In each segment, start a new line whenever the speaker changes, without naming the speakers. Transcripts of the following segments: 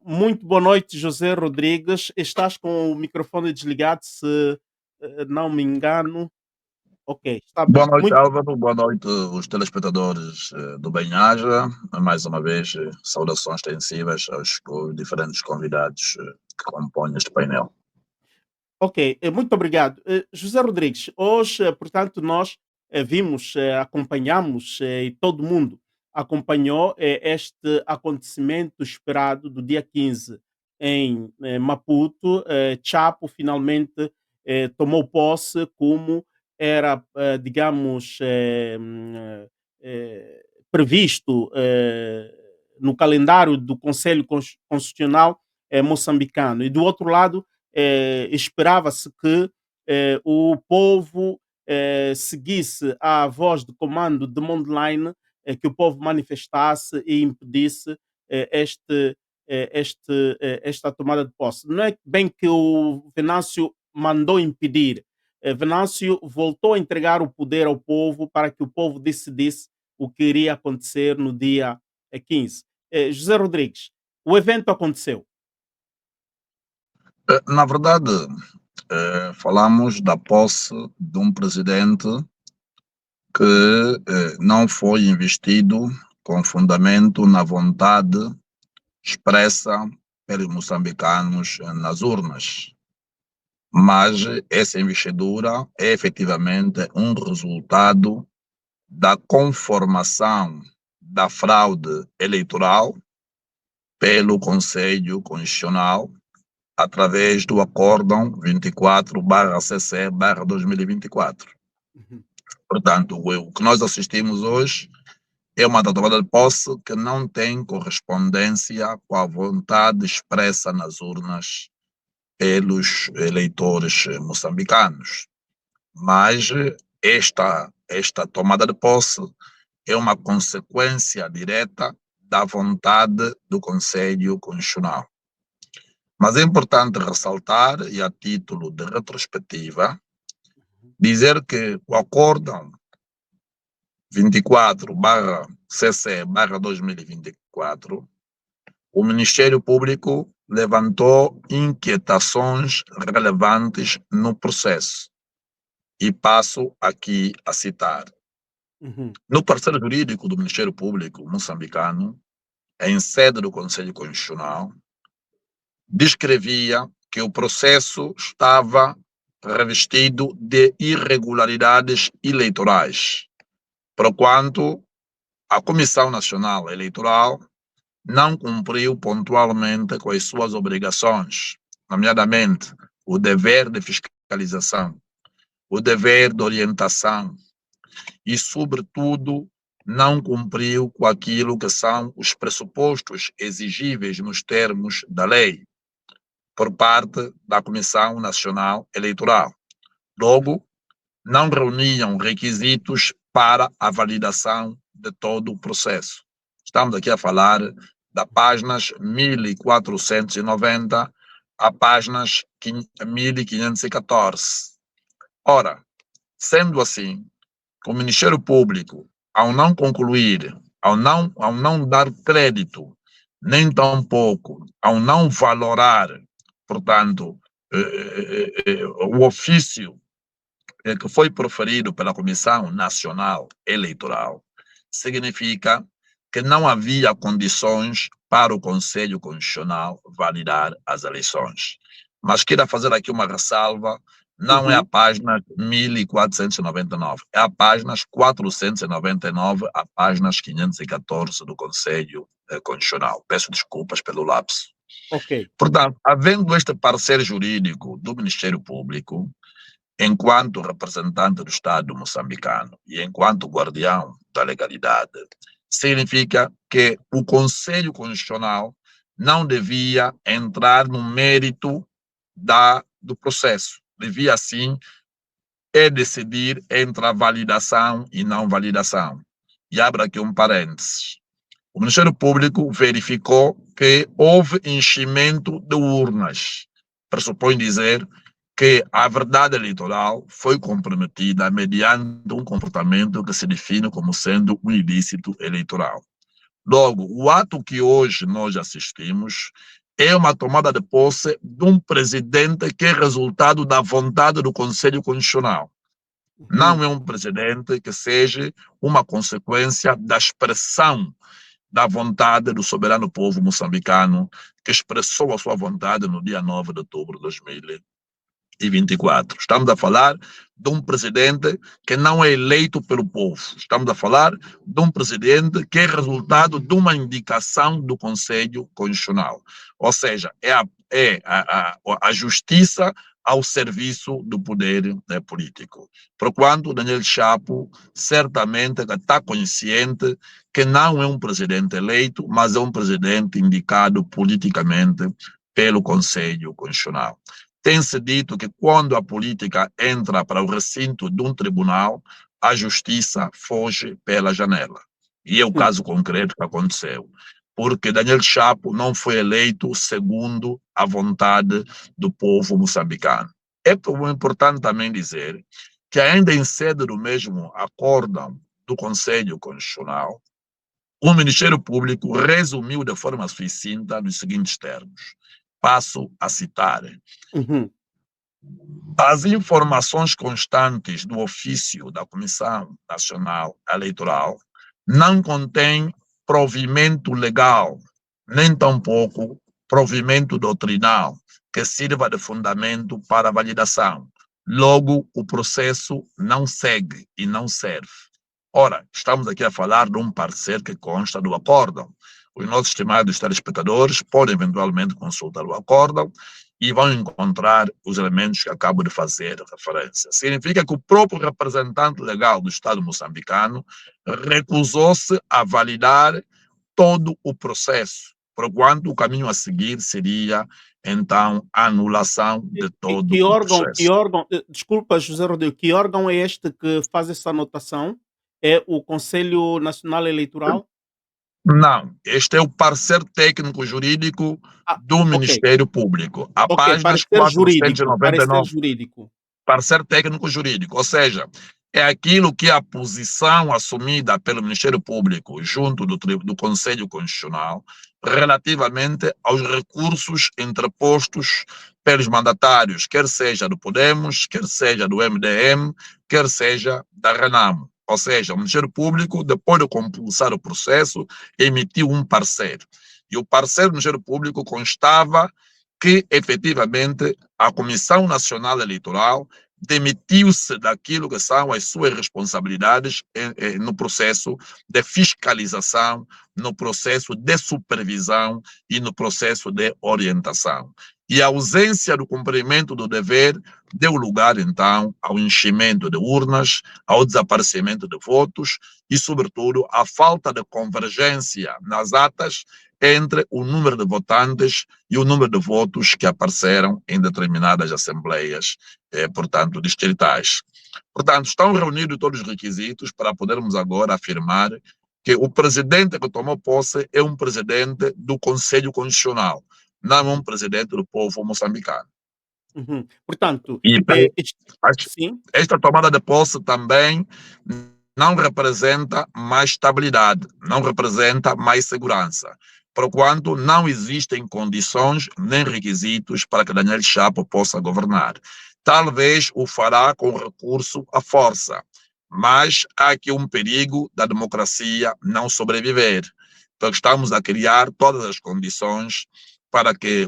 Muito boa noite, José Rodrigues. Estás com o microfone desligado, se não me engano. Ok, está
Boa
bem.
noite, Álvaro. Boa noite, os telespectadores do Bem-Aja. Mais uma vez, saudações extensivas aos diferentes convidados que compõem este painel.
Ok, muito obrigado. José Rodrigues, hoje, portanto, nós vimos, acompanhamos, e todo mundo acompanhou este acontecimento esperado do dia 15 em Maputo. Chapo finalmente tomou posse como era, digamos, previsto no calendário do Conselho Constitucional moçambicano. E do outro lado, esperava-se que o povo seguisse a voz de comando de Mondlane, que o povo manifestasse e impedisse esta tomada de posse. Não é bem que o Venâncio mandou impedir. Venâncio voltou a entregar o poder ao povo para que o povo decidisse o que iria acontecer no dia 15. José Rodrigues, o evento aconteceu.
Na verdade, falamos da posse de um presidente que não foi investido com fundamento na vontade expressa pelos moçambicanos nas urnas. Mas essa investidura é efetivamente um resultado da conformação da fraude eleitoral pelo Conselho Constitucional através do Acórdão 24/CC/2024.
Uhum.
Portanto, o que nós assistimos hoje é uma tomada de posse que não tem correspondência com a vontade expressa nas urnas pelos eleitores moçambicanos. Mas esta tomada de posse é uma consequência direta da vontade do Conselho Constitucional. Mas é importante ressaltar, e a título de retrospectiva, dizer que o Acórdão 24/CC/2024, o Ministério Público levantou inquietações relevantes no processo. E passo aqui a citar.
Uhum.
No parceiro jurídico do Ministério Público moçambicano, em sede do Conselho Constitucional, descrevia que o processo estava revestido de irregularidades eleitorais, porquanto a Comissão Nacional Eleitoral não cumpriu pontualmente com as suas obrigações, nomeadamente o dever de fiscalização, o dever de orientação e, sobretudo, não cumpriu com aquilo que são os pressupostos exigíveis nos termos da lei por parte da Comissão Nacional Eleitoral. Logo, não reuniam requisitos para a validação de todo o processo. Estamos aqui a falar da páginas 1490 a páginas 1514. Ora, sendo assim, o Ministério Público, ao não concluir, ao não dar crédito, nem tampouco ao não valorar, portanto, o ofício que foi proferido pela Comissão Nacional Eleitoral, significa que não havia condições para o Conselho Constitucional validar as eleições. Mas quero fazer aqui uma ressalva, não é a página 1499, é a páginas 499 a páginas 514 do Conselho Constitucional. Peço desculpas pelo lapso.
Ok.
Portanto, havendo este parecer jurídico do Ministério Público, enquanto representante do Estado moçambicano e enquanto guardião da legalidade, significa que o Conselho Constitucional não devia entrar no mérito do processo. Devia, sim, decidir entre a validação e não validação. E abro aqui um parênteses. O Ministério Público verificou que houve enchimento de urnas. Pressupõe dizer que a verdade eleitoral foi comprometida mediante um comportamento que se define como sendo um ilícito eleitoral. Logo, o ato que hoje nós assistimos é uma tomada de posse de um presidente que é resultado da vontade do Conselho Constitucional.
Uhum.
Não é um presidente que seja uma consequência da expressão da vontade do soberano povo moçambicano, que expressou a sua vontade no dia 9 de outubro de 2024. Estamos a falar de um presidente que não é eleito pelo povo. Estamos a falar de um presidente que é resultado de uma indicação do Conselho Constitucional. Ou seja, a justiça ao serviço do poder político. Porquanto Daniel Chapo certamente está consciente que não é um presidente eleito, mas é um presidente indicado politicamente pelo Conselho Constitucional. Tem-se dito que quando a política entra para o recinto de um tribunal, a justiça foge pela janela. E é o
Hum.
caso concreto que aconteceu. Porque Daniel Chapo não foi eleito segundo a vontade do povo moçambicano. É importante também dizer que ainda em sede do mesmo acórdão do Conselho Constitucional, o Ministério Público resumiu de forma sucinta nos seguintes termos. Passo a citar.
Uhum.
As informações constantes do ofício da Comissão Nacional Eleitoral não contêm provimento legal, nem tampouco provimento doutrinal que sirva de fundamento para a validação. Logo, o processo não segue e não serve. Ora, estamos aqui a falar de um parecer que consta do acórdão. Os nossos estimados telespectadores podem eventualmente consultar o acórdão e vão encontrar os elementos que acabo de fazer referência. Significa que o próprio representante legal do Estado moçambicano recusou-se a validar todo o processo, porquanto o caminho a seguir seria, então, a anulação de todo o
Que
processo.
órgão, desculpa, José Rodrigo, que órgão é este que faz essa anotação? É o Conselho Nacional Eleitoral?
Não, este é o parecer técnico jurídico
Ah,
do
ok,
Ministério Público, a
ok,
páginas 499.
parecer jurídico.
Parecer técnico jurídico, ou seja, é aquilo que a posição assumida pelo Ministério Público junto do Conselho Constitucional relativamente aos recursos interpostos pelos mandatários, quer seja do Podemos, quer seja do MDM, quer seja da Renamo. Ou seja, o Ministério Público, depois de compulsar o processo, emitiu um parecer. E o parecer do Ministério Público constava que, efetivamente, a Comissão Nacional Eleitoral demitiu-se daquilo que são as suas responsabilidades no processo de fiscalização, no processo de supervisão e no processo de orientação. E a ausência do cumprimento do dever deu lugar, então, ao enchimento de urnas, ao desaparecimento de votos e, sobretudo, à falta de convergência nas atas entre o número de votantes e o número de votos que apareceram em determinadas assembleias, portanto, distritais. Portanto, estão reunidos todos os requisitos para podermos agora afirmar que o presidente que tomou posse é um presidente do Conselho Constitucional, não é um presidente do povo moçambicano.
Uhum. Portanto,
E
sim,
esta tomada de posse também não representa mais estabilidade, não representa mais segurança, porquanto não existem condições nem requisitos para que Daniel Chapo possa governar. Talvez o fará com recurso à força, mas há aqui um perigo da democracia não sobreviver. Então, estamos a criar todas as condições para que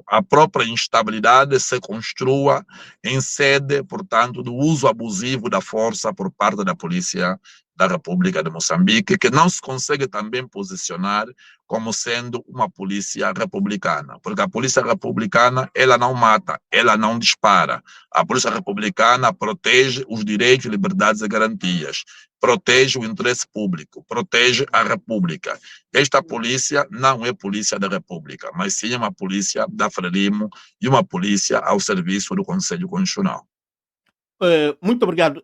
a própria instabilidade se construa em sede, portanto, do uso abusivo da força por parte da Polícia da República de Moçambique, que não se consegue também posicionar como sendo uma polícia republicana, porque a polícia republicana, ela não mata, ela não dispara. A polícia republicana protege os direitos, liberdades e garantias, protege o interesse público, protege a república. Esta polícia não é polícia da república, mas sim uma polícia da Frelimo e uma polícia ao serviço do Conselho Constitucional.
muito obrigado.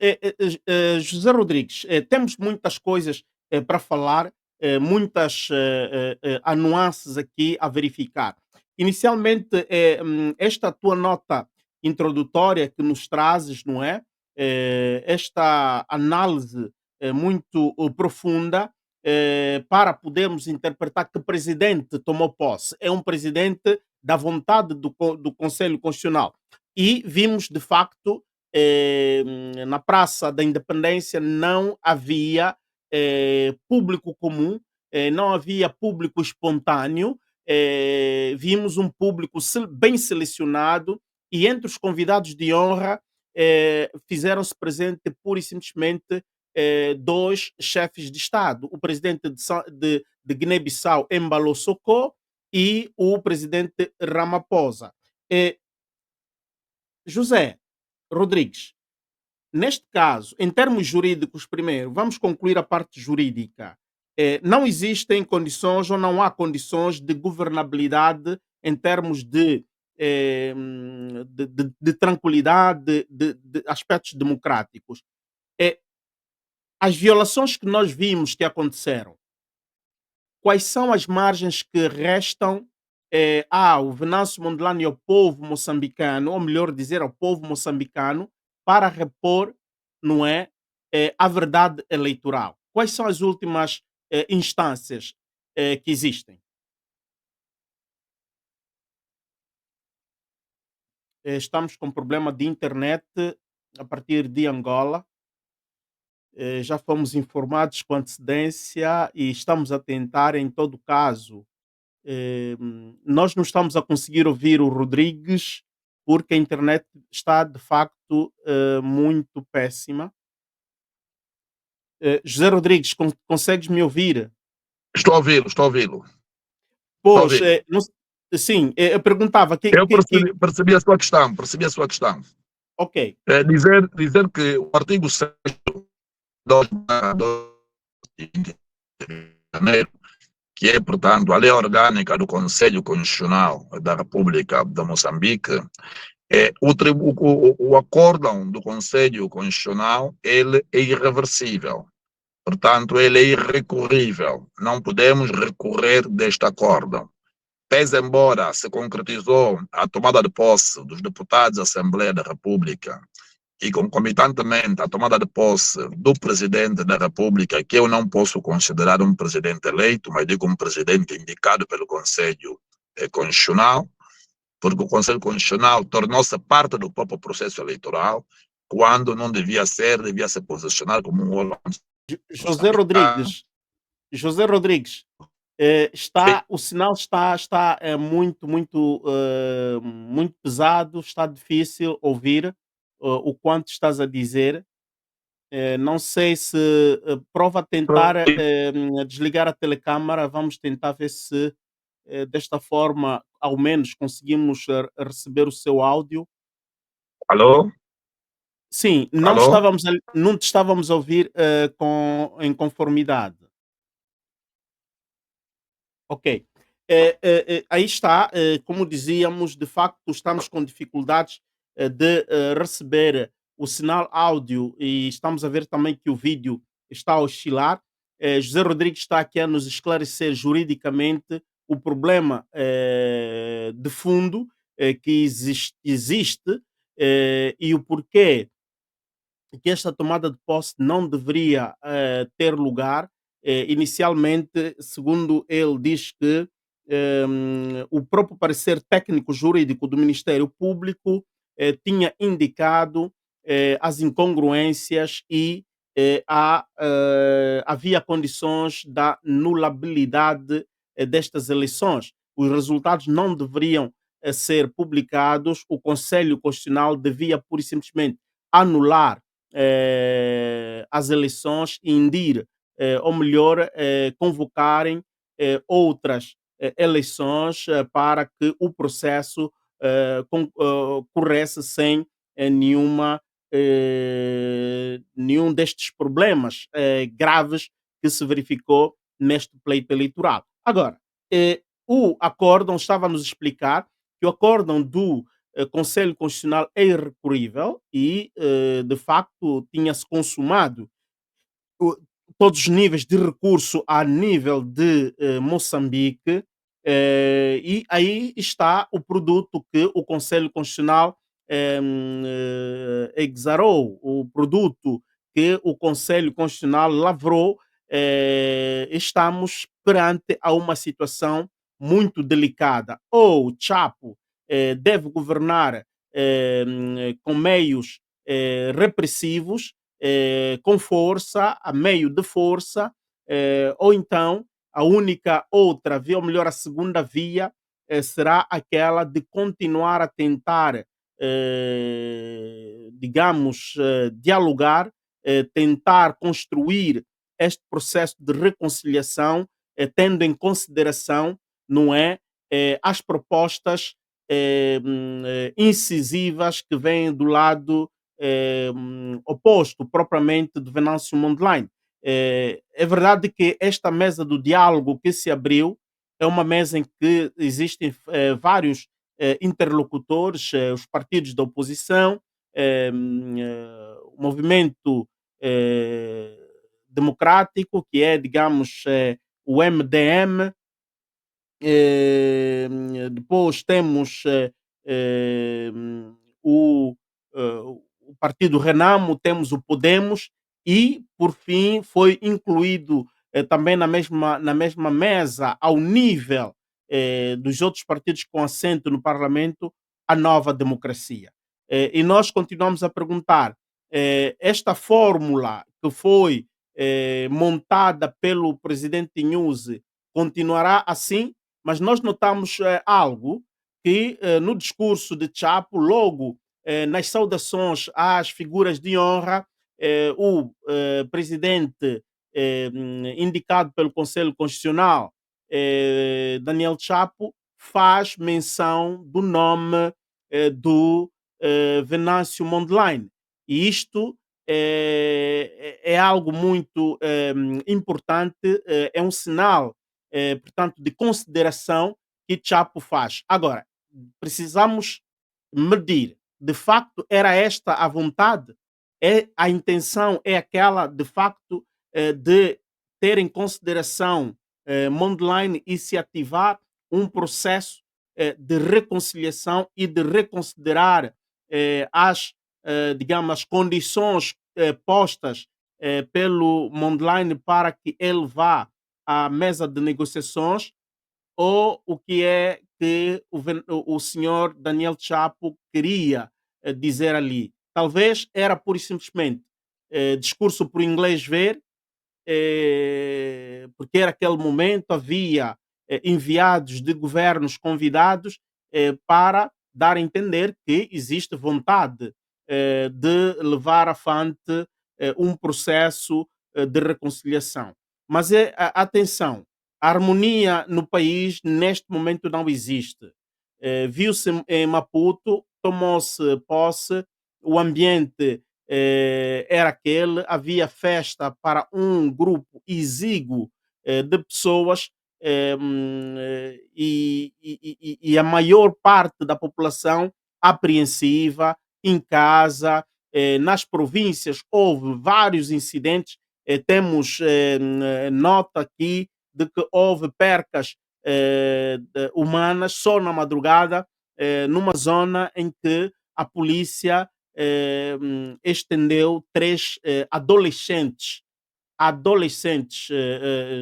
José Rodrigues, temos muitas coisas para falar, muitas há nuances aqui a verificar. Inicialmente, esta tua nota introdutória que nos trazes, não é? Esta análise muito profunda, para podermos interpretar que presidente tomou posse. É um presidente da vontade do Conselho Constitucional. E vimos, de facto, na Praça da Independência não havia público comum, não havia público espontâneo, vimos um público bem selecionado e entre os convidados de honra fizeram-se presente pura e simplesmente dois chefes de Estado, o presidente de Guiné-Bissau, Embalo Soko, e o presidente Ramaphosa. José Rodrigues, neste caso, em termos jurídicos, primeiro, vamos concluir a parte jurídica. Não existem condições ou não há condições de governabilidade em termos de tranquilidade, de aspectos democráticos. Eh, as violações que nós vimos que aconteceram, quais são as margens que restam ao Venâncio Mondlane e ao povo moçambicano, ou melhor dizer, ao povo moçambicano, para repor, não é, a verdade eleitoral? Quais são as últimas instâncias que existem? Estamos com problema de internet a partir de Angola. Já fomos informados com antecedência e estamos a tentar, em todo caso, nós não estamos a conseguir ouvir o Rodrigues porque a internet está de facto muito péssima. José Rodrigues, consegues me ouvir?
Estou a ouvi-lo, estou a ouvi-lo, estou a
Pois,
ouvi-lo.
sim, eu perguntava
Eu percebi a sua questão, percebi a sua questão.
ok,
Dizer que o artigo 6º de janeiro, que é, portanto, a lei orgânica do Conselho Constitucional da República de Moçambique, o acórdão do Conselho Constitucional, ele é irreversível. Portanto, ele é irrecorrível. Não podemos recorrer deste acórdão. Pese embora se concretizou a tomada de posse dos deputados da Assembleia da República e concomitantemente a tomada de posse do presidente da República, que eu não posso considerar um presidente eleito, mas digo um presidente indicado pelo Conselho Constitucional, porque o Conselho Constitucional tornou-se parte do próprio processo eleitoral, quando não devia ser, devia se posicionar como um órgão
José
moçambicano.
Rodrigues, José Rodrigues, o sinal está muito pesado, está difícil ouvir o quanto estás a dizer. Não sei se prova a tentar desligar a telecâmara. Vamos tentar ver se desta forma, ao menos, conseguimos receber o seu áudio.
Alô?
Sim,
Alô?
não te estávamos a ouvir em conformidade. Ok. Aí está, como dizíamos, de facto estamos com dificuldades de receber o sinal áudio e estamos a ver também que o vídeo está a oscilar. José Rodrigues está aqui a nos esclarecer juridicamente o problema de fundo que existe e o porquê que esta tomada de posse não deveria ter lugar. Inicialmente, segundo ele, diz que o próprio parecer técnico jurídico do Ministério Público tinha indicado as incongruências e havia condições da nulabilidade destas eleições. Os resultados não deveriam ser publicados, o Conselho Constitucional devia pura e simplesmente anular as eleições e indir, ou melhor, convocarem outras eleições para que o processo corresse sem nenhum destes problemas graves que se verificou neste pleito eleitoral. Agora, o acórdão estava a nos explicar que o acórdão do Conselho Constitucional é irrecorrível e, de facto, tinha-se consumado o- todos os níveis de recurso a nível de Moçambique, e aí está o produto que o Conselho Constitucional exarou, o produto que o Conselho Constitucional lavrou estamos perante a uma situação muito delicada. Ou o Chapo deve governar com meios repressivos, com força, a meio de força, ou então a única outra via, ou melhor, a segunda via, será aquela de continuar a tentar, digamos, dialogar, tentar construir este processo de reconciliação, tendo em consideração, não é, as propostas incisivas que vêm do lado oposto, propriamente de Venâncio Mondlane. É verdade que esta mesa do diálogo que se abriu é uma mesa em que existem vários interlocutores, os partidos da oposição, o movimento eh, democrático, que é, digamos, o MDM, depois temos o, o Partido Renamo, temos o Podemos e, por fim, foi incluído também na mesma mesa, ao nível dos outros partidos com assento no Parlamento, a Nova Democracia. E nós continuamos a perguntar: esta fórmula que foi montada pelo presidente Nyusi continuará assim? Mas nós notamos algo que no discurso de Chapo, logo nas saudações às figuras de honra, o presidente indicado pelo Conselho Constitucional, Daniel Chapo, faz menção do nome do Venâncio Mondlane. E isto é algo muito importante, é um sinal portanto, de consideração que Chapo faz. Agora, precisamos medir. De facto, era esta a vontade? A intenção é aquela, de facto, de ter em consideração Mondlane e se ativar um processo de reconciliação e de reconsiderar digamos, as condições postas pelo Mondlane para que ele vá à mesa de negociações, ou o que é que o senhor Daniel Chapo queria dizer ali? Talvez era pura e simplesmente discurso por inglês ver, porque era aquele momento, havia enviados de governos convidados para dar a entender que existe vontade de levar à frente um processo de reconciliação. Mas atenção, a harmonia no país neste momento não existe. Viu-se em Maputo, tomou-se posse, o ambiente era aquele, havia festa para um grupo exíguo de pessoas e a maior parte da população apreensiva, em casa, nas províncias houve vários incidentes, temos nota aqui de que houve percas humanas só na madrugada, numa zona em que a polícia estendeu 3 adolescentes,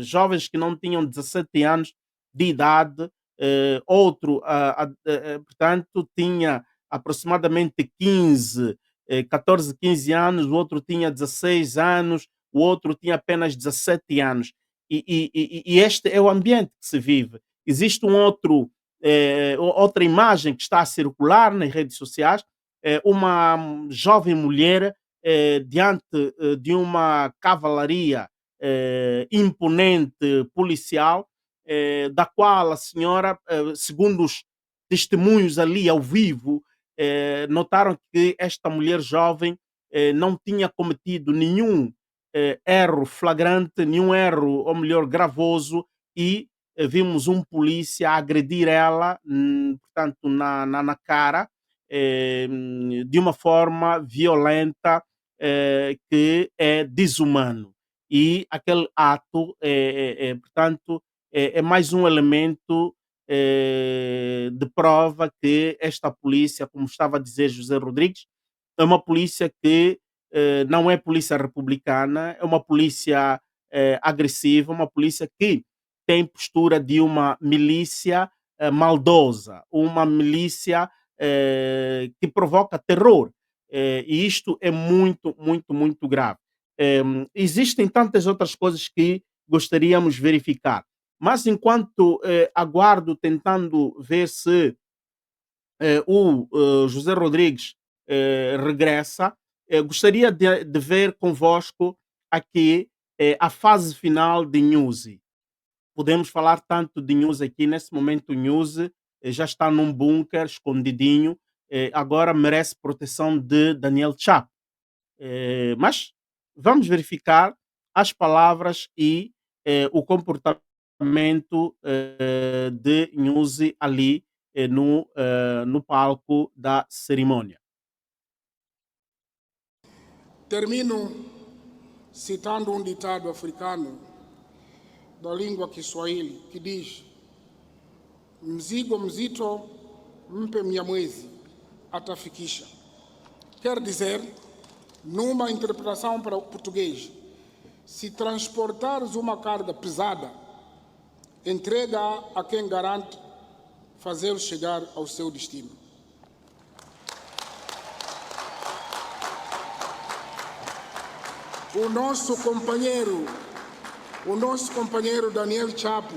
jovens que não tinham 17 anos de idade, outro, portanto, tinha aproximadamente 15, 14, 15 anos, o outro tinha 16 anos, o outro tinha apenas 17 anos. E este é o ambiente que se vive. Existe outra imagem que está a circular nas redes sociais, uma jovem mulher diante de uma cavalaria imponente policial, da qual a senhora, segundo os testemunhos ali ao vivo, notaram que esta mulher jovem não tinha cometido nenhum erro flagrante, nenhum erro, ou melhor, gravoso, e vimos um polícia agredir ela, portanto, na cara, de uma forma violenta, que é desumano. E aquele ato, portanto, é mais um elemento de prova que esta polícia, como estava a dizer José Rodrigues, é uma polícia que não é polícia republicana, é uma polícia agressiva, uma polícia que tem postura de uma milícia maldosa, uma milícia que provoca terror. E isto é muito, muito, muito grave. Existem tantas outras coisas que gostaríamos de verificar, mas enquanto aguardo, tentando ver se o José Rodrigues regressa, gostaria de ver convosco aqui a fase final de Newsy. Podemos falar tanto de News aqui, nesse momento o News já está num bunker escondidinho, agora merece proteção de Daniel Chapo. Mas vamos verificar as palavras e o comportamento de Nhusi ali no palco da cerimônia.
Termino citando um ditado africano da língua Kiswahili que diz: mzigo mzito mpe Mnyamwezi atafikisha. Quer dizer, numa interpretação para o português, se transportares uma carga pesada, entrega a quem garante fazê-lo chegar ao seu destino. O nosso companheiro Daniel Chapo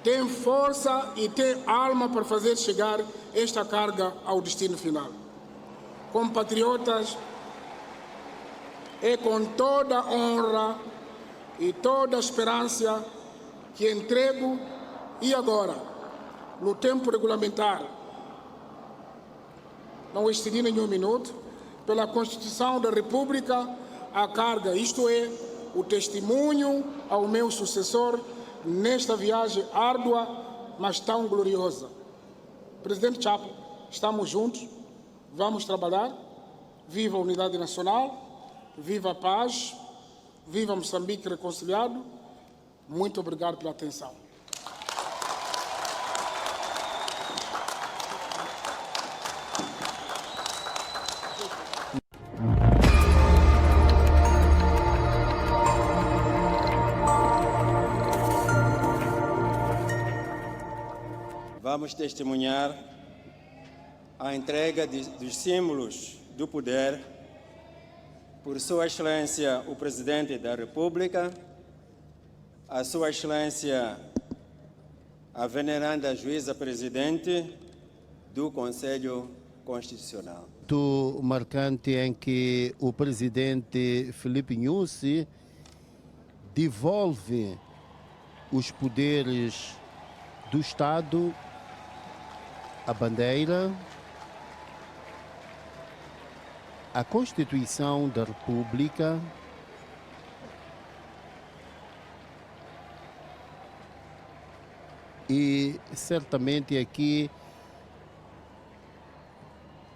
tem força e tem alma para fazer chegar esta carga ao destino final. Compatriotas, é com toda a honra e toda a esperança que entrego, e agora, no tempo regulamentar, não excedi nenhum minuto, pela Constituição da República, a carga, isto é, o testemunho ao meu sucessor nesta viagem árdua, mas tão gloriosa. Presidente Chapo, estamos juntos, vamos trabalhar. Viva a unidade nacional, viva a paz, viva Moçambique reconciliado. Muito obrigado pela atenção.
Vamos testemunhar a entrega dos símbolos do poder por Sua Excelência o Presidente da República, a Sua Excelência a Veneranda Juíza Presidente do Conselho Constitucional.
Muito marcante em que o Presidente Filipe Nyusi devolve os poderes do Estado, a bandeira, a Constituição da República, e certamente aqui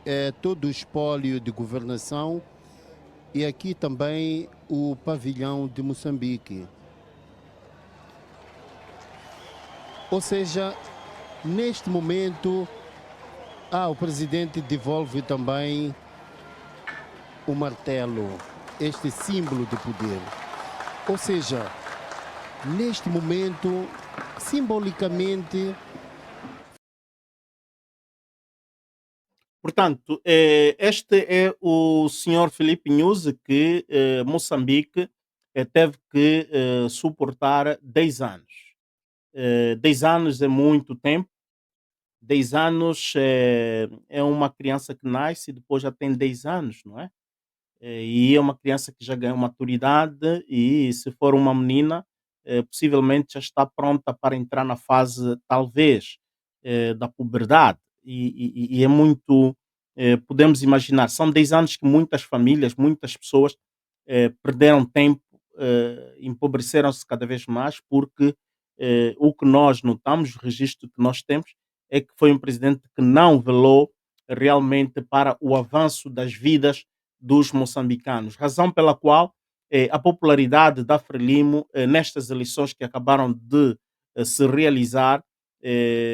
é todo o espólio de governação, e aqui também o pavilhão de Moçambique. Ou seja, neste momento, o presidente devolve também o martelo, este símbolo de poder. Ou seja, neste momento, simbolicamente.
Portanto, este é o senhor Filipe Nyusi que Moçambique teve que suportar 10 anos. 10 anos é muito tempo. 10 anos é uma criança que nasce e depois já tem 10 anos, não é? E é uma criança que já ganhou maturidade e, se for uma menina, possivelmente já está pronta para entrar na fase, talvez, da puberdade. E é muito. Podemos imaginar, são 10 anos que muitas famílias, muitas pessoas perderam tempo, empobreceram-se cada vez mais, porque o que nós notamos, o registro que nós temos, é que foi um presidente que não velou realmente para o avanço das vidas dos moçambicanos, razão pela qual a popularidade da Frelimo nestas eleições que acabaram de se realizar,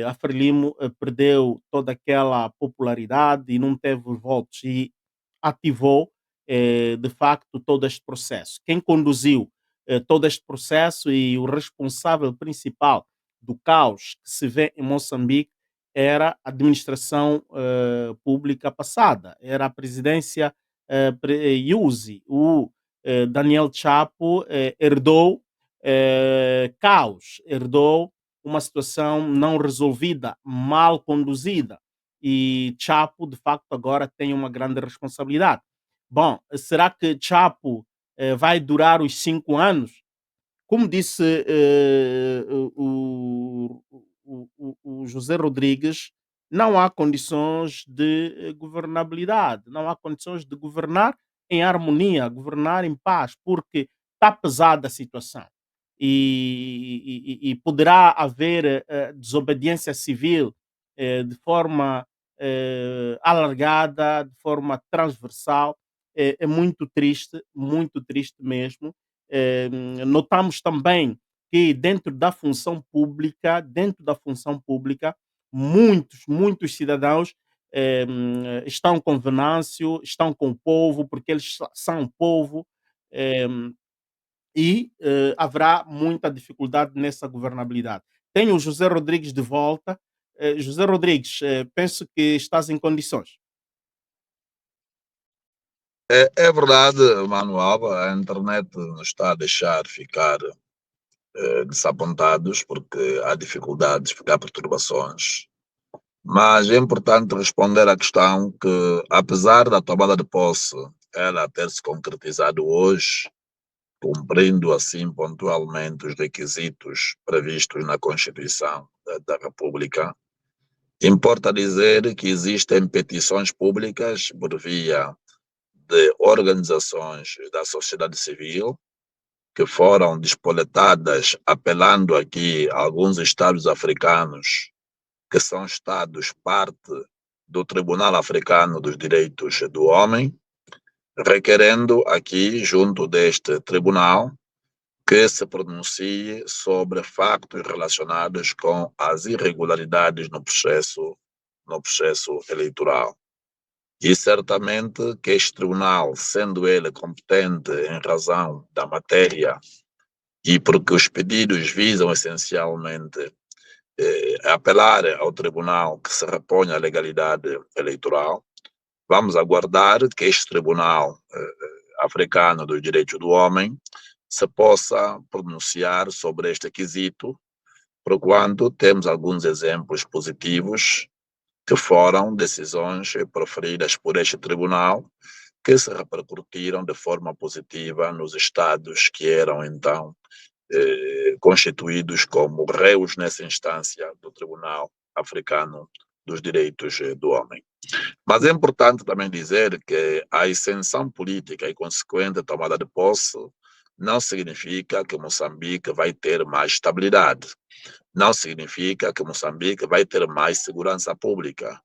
a Frelimo perdeu toda aquela popularidade e não teve votos e ativou de facto todo este processo. Quem conduziu todo este processo, e o responsável principal do caos que se vê em Moçambique era a administração pública passada, era a presidência Yusi. O Daniel Chapo herdou caos, herdou uma situação não resolvida, mal conduzida. E Chapo, de facto, agora tem uma grande responsabilidade. Bom, será que Chapo vai durar os 5 anos? Como disse o José Rodrigues, não há condições de governabilidade, não há condições de governar em harmonia, governar em paz, porque está pesada a situação. E poderá haver desobediência civil de forma alargada, de forma transversal. É muito triste mesmo. Notamos também que dentro da função pública, muitos cidadãos estão com Venâncio, estão com o povo, porque eles são povo, eh, e haverá muita dificuldade nessa governabilidade. Tenho o José Rodrigues de volta. José Rodrigues, penso que estás em condições.
É verdade, Manuel, a internet nos está a deixar ficar desapontados porque há dificuldades, porque há perturbações. Mas é importante responder à questão que, apesar da tomada de posse ela ter se concretizado hoje, cumprindo assim pontualmente os requisitos previstos na Constituição da República, importa dizer que existem petições públicas por via de organizações da sociedade civil que foram despoletadas, apelando aqui a alguns estados africanos, que são estados parte do Tribunal Africano dos Direitos do Homem, requerendo aqui, junto deste tribunal, que se pronuncie sobre factos relacionados com as irregularidades no processo eleitoral. E certamente que este tribunal, sendo ele competente em razão da matéria e porque os pedidos visam essencialmente apelar ao tribunal que se reponha à legalidade eleitoral, vamos aguardar que este tribunal africano dos direitos do homem se possa pronunciar sobre este quesito, porquanto temos alguns exemplos positivos que foram decisões proferidas por este tribunal que se repercutiram de forma positiva nos estados que eram então constituídos como réus nessa instância do Tribunal Africano dos Direitos do Homem. Mas é importante também dizer que a isenção política e consequente tomada de posse não significa que Moçambique vai ter mais estabilidade, não significa que Moçambique vai ter mais segurança pública,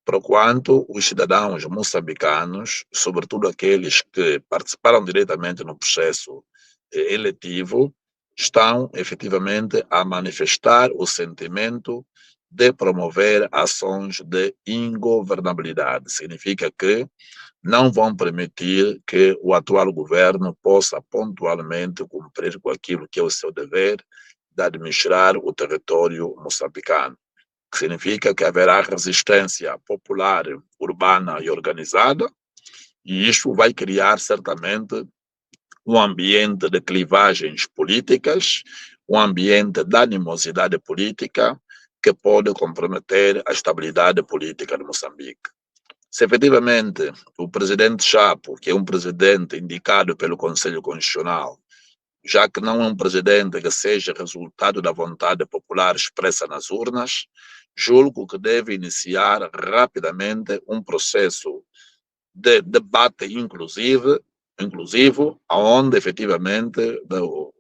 porquanto os cidadãos moçambicanos, sobretudo aqueles que participaram diretamente no processo eletivo, estão efetivamente a manifestar o sentimento de promover ações de ingovernabilidade. Significa que não vão permitir que o atual governo possa pontualmente cumprir com aquilo que é o seu dever de administrar o território moçambicano, que significa que haverá resistência popular, urbana e organizada, e isso vai criar certamente um ambiente de clivagens políticas, um ambiente de animosidade política que pode comprometer a estabilidade política de Moçambique. Se efetivamente o presidente Chapo, que é um presidente indicado pelo Conselho Constitucional, já que não é um presidente que seja resultado da vontade popular expressa nas urnas, julgo que deve iniciar rapidamente um processo de debate inclusivo, onde efetivamente o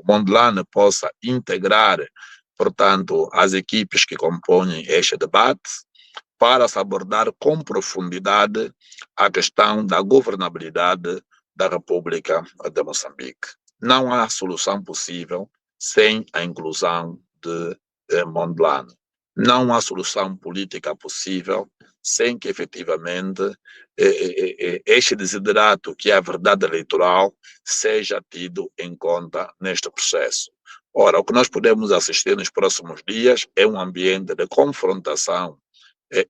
Mondlane possa integrar, portanto, as equipes que compõem este debate, para se abordar com profundidade a questão da governabilidade da República de Moçambique. Não há solução possível sem a inclusão de Mondlane. não há solução política possível sem que efetivamente este desiderato, que é a verdade eleitoral, seja tido em conta neste processo. Ora, o que nós podemos assistir nos próximos dias é um ambiente de confrontação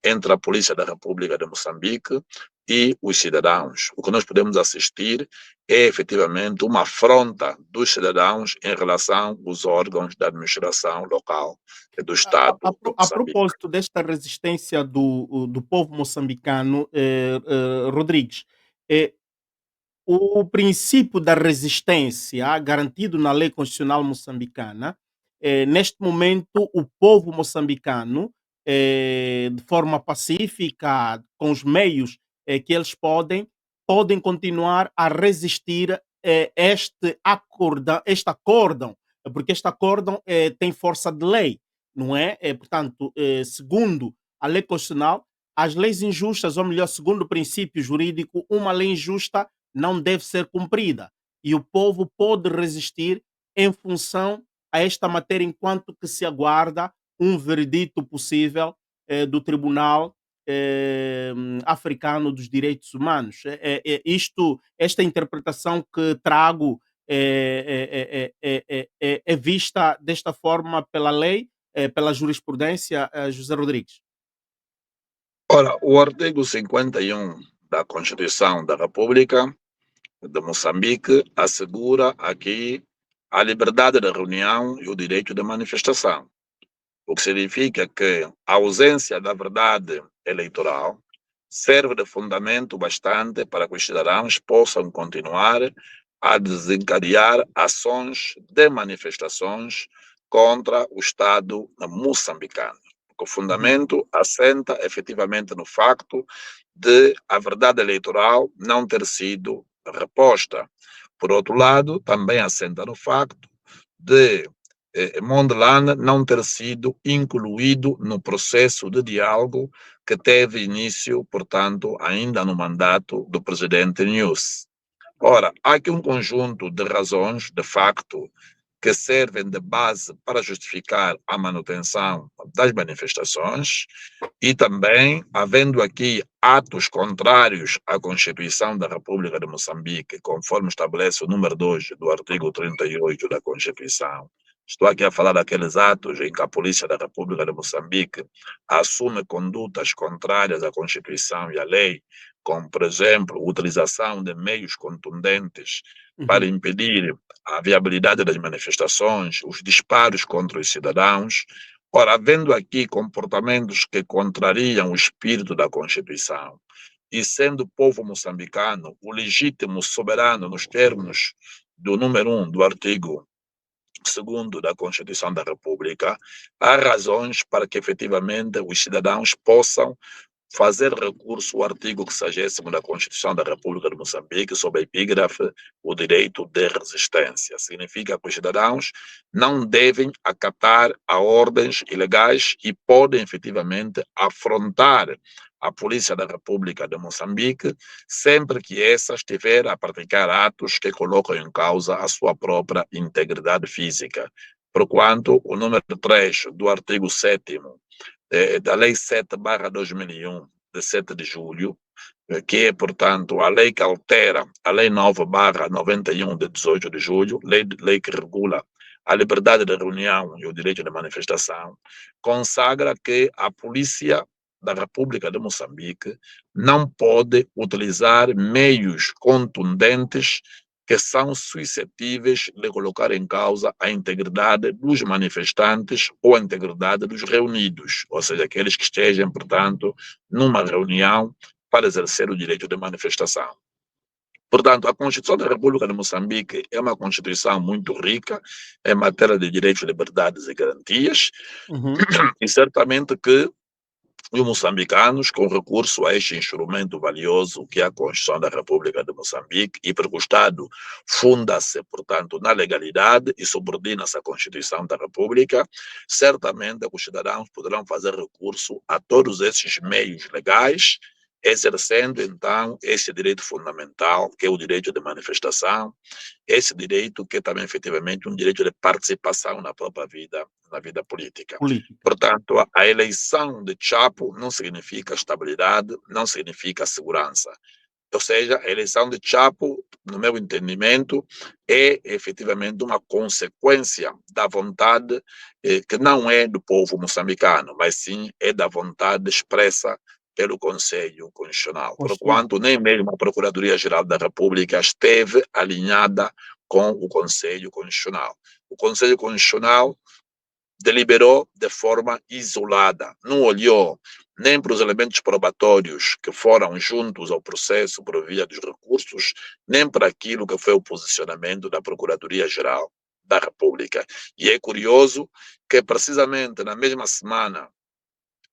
entre a Polícia da República de Moçambique e os cidadãos. O que nós podemos assistir é efetivamente uma afronta dos cidadãos em relação aos órgãos da administração local do Estado de
A
Moçambique.
propósito desta resistência do povo moçambicano, Rodrigues, o princípio da resistência garantido na lei constitucional moçambicana, neste momento o povo moçambicano, de forma pacífica, com os meios que eles podem continuar a resistir este acórdão, porque este acórdão tem força de lei, não é? Portanto, segundo a lei constitucional, as leis injustas, ou melhor, segundo o princípio jurídico, uma lei injusta não deve ser cumprida. E o povo pode resistir em função a esta matéria enquanto que se aguarda um veredito possível do Tribunal Africano dos Direitos Humanos. Esta interpretação que trago é vista desta forma pela lei, pela jurisprudência, José Rodrigues.
Ora, o artigo 51 da Constituição da República de Moçambique assegura aqui a liberdade de reunião e o direito de manifestação, o que significa que a ausência da verdade eleitoral serve de fundamento bastante para que os cidadãos possam continuar a desencadear ações de manifestações contra o Estado moçambicano. O fundamento assenta efetivamente no facto de a verdade eleitoral não ter sido reposta. Por outro lado, também assenta no facto de Mondlane não ter sido incluído no processo de diálogo que teve início, portanto, ainda no mandato do presidente Nyusi. Ora, há aqui um conjunto de razões, de facto, que servem de base para justificar a manutenção das manifestações e também, havendo aqui atos contrários à Constituição da República de Moçambique, conforme estabelece o número 2 do artigo 38 da Constituição. Estou aqui a falar daqueles atos em que a Polícia da República de Moçambique assume condutas contrárias à Constituição e à lei, como, por exemplo, a utilização de meios contundentes para impedir a viabilidade das manifestações, os disparos contra os cidadãos. Ora, havendo aqui comportamentos que contrariam o espírito da Constituição, e sendo o povo moçambicano o legítimo soberano nos termos do número 1 do artigo 2º da Constituição da República, há razões para que efetivamente os cidadãos possam fazer recurso ao artigo 60º da Constituição da República de Moçambique, sob a epígrafe o direito de resistência. Significa que os cidadãos não devem acatar a ordens ilegais e podem efetivamente afrontar a Polícia da República de Moçambique sempre que essa estiver a praticar atos que colocam em causa a sua própria integridade física. Porquanto o número 3 do artigo 7º da Lei 7/2001, de 7 de julho, que é, portanto, a lei que altera a Lei 9/91, de 18 de julho, lei que regula a liberdade de reunião e o direito de manifestação, consagra que a Polícia da República de Moçambique não pode utilizar meios contundentes que são suscetíveis de colocar em causa a integridade dos manifestantes ou a integridade dos reunidos, ou seja, aqueles que estejam, portanto, numa reunião para exercer o direito de manifestação. Portanto, a Constituição da República de Moçambique é uma Constituição muito rica em matéria de direitos, liberdades e garantias, e certamente que os moçambicanos, com recurso a este instrumento valioso que é a Constituição da República de Moçambique, e porque o Estado funda-se, portanto, na legalidade e subordina-se à Constituição da República, certamente os cidadãos poderão fazer recurso a todos esses meios legais exercendo então esse direito fundamental, que é o direito de manifestação, esse direito que é também efetivamente um direito de participação na própria vida, na vida política.
política.
Portanto, a eleição de Chapo não significa estabilidade, não significa segurança. Ou seja, a eleição de Chapo, no meu entendimento, é efetivamente uma consequência da vontade que não é do povo moçambicano, mas sim é da vontade expressa pelo Conselho Constitucional,
Constitucional.
porquanto nem mesmo a Procuradoria-Geral da República esteve alinhada com o Conselho Constitucional. O Conselho Constitucional deliberou de forma isolada, não olhou nem para os elementos probatórios que foram juntos ao processo por via dos recursos, nem para aquilo que foi o posicionamento da Procuradoria-Geral da República. E é curioso que precisamente na mesma semana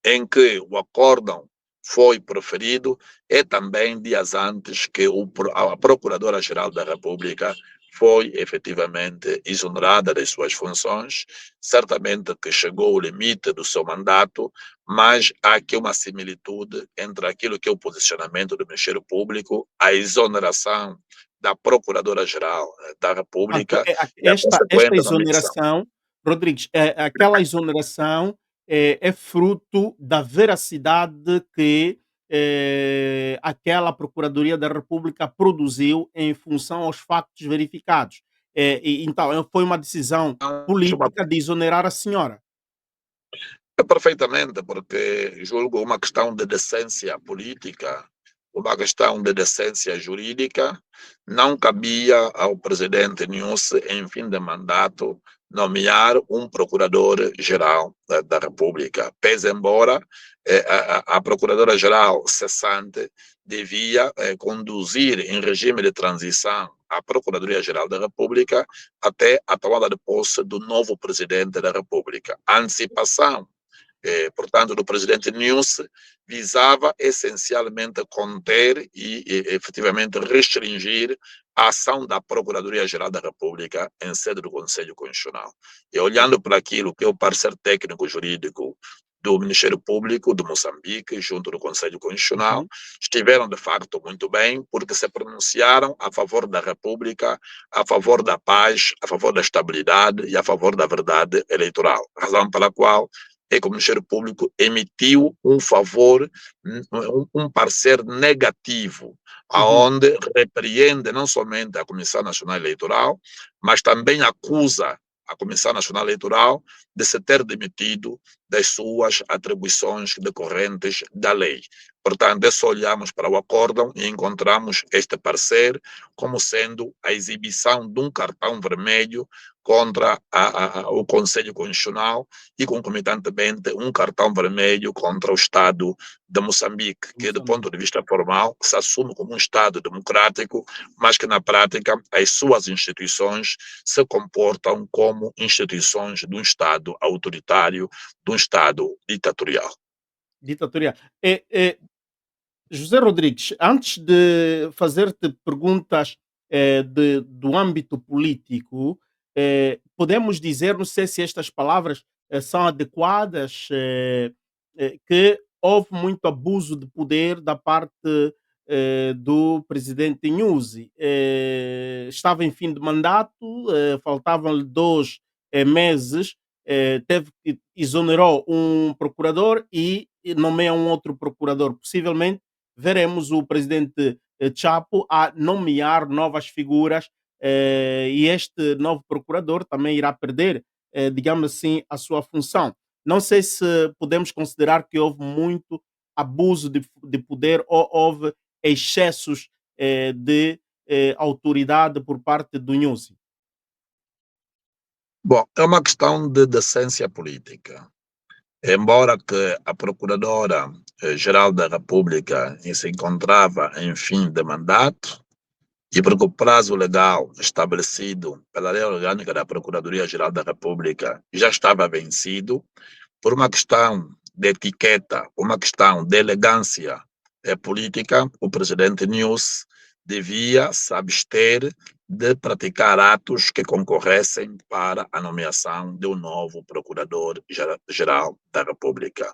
em que o acórdão foi proferido, é também dias antes que a Procuradora-Geral da República foi efetivamente exonerada das suas funções, certamente que chegou ao limite do seu mandato, mas há aqui uma similitude entre aquilo que é o posicionamento do Ministério Público, a exoneração da Procuradora-Geral da
Portanto,
República e a
esta
consequente nomeação.
exoneração, Rodrigues, aquela exoneração é fruto da veracidade que aquela Procuradoria da República produziu em função aos factos verificados. Então, foi uma decisão política de exonerar a senhora.
Perfeitamente, porque julgo uma questão de decência política, uma questão de decência jurídica, não cabia ao presidente Nunes, em fim de mandato, nomear um procurador-geral da República. Pese embora a procuradora-geral cessante devia conduzir em regime de transição a Procuradoria-Geral da República até a tomada de posse do novo presidente da República. A antecipação portanto, do presidente Nunes, visava essencialmente conter e efetivamente restringir a ação da Procuradoria-Geral da República em sede do Conselho Constitucional. E olhando para aquilo que é o parecer técnico-jurídico do Ministério Público de Moçambique, junto do Conselho Constitucional, estiveram de facto muito bem, porque se pronunciaram a favor da República, a favor da paz, a favor da estabilidade e a favor da verdade eleitoral. Razão pela qual é que o Ministério Público emitiu um favor, um parecer negativo, aonde repreende não somente a Comissão Nacional Eleitoral, mas também acusa a Comissão Nacional Eleitoral de se ter demitido das suas atribuições decorrentes da lei. Portanto, é só olharmos para o acórdão e encontramos este parecer como sendo a exibição de um cartão vermelho contra o Conselho Constitucional e, concomitantemente, um cartão vermelho contra o Estado de Moçambique, que, do ponto de vista formal, se assume como um Estado democrático, mas que, na prática, as suas instituições se comportam como instituições de um Estado autoritário, de um Estado ditatorial.
Ditatorial. José Rodrigues, antes de fazer-te perguntas do âmbito político, podemos dizer, não sei se estas palavras são adequadas, que houve muito abuso de poder da parte do presidente Nyusi. Estava em fim de mandato, faltavam-lhe 2 meses, exonerou um procurador e nomeia um outro procurador. Possivelmente veremos o presidente Chapo a nomear novas figuras e este novo procurador também irá perder, digamos assim, a sua função. Não sei se podemos considerar que houve muito abuso de poder ou houve excessos de autoridade por parte do Nyusi.
Bom, é uma questão de decência política. Embora que a Procuradora-Geral da República se encontrava em fim de mandato, e porque o prazo legal estabelecido pela Lei Orgânica da Procuradoria-Geral da República já estava vencido, por uma questão de etiqueta, por uma questão de elegância política, o presidente Nunes devia se abster de praticar atos que concorressem para a nomeação de um novo Procurador-Geral da República.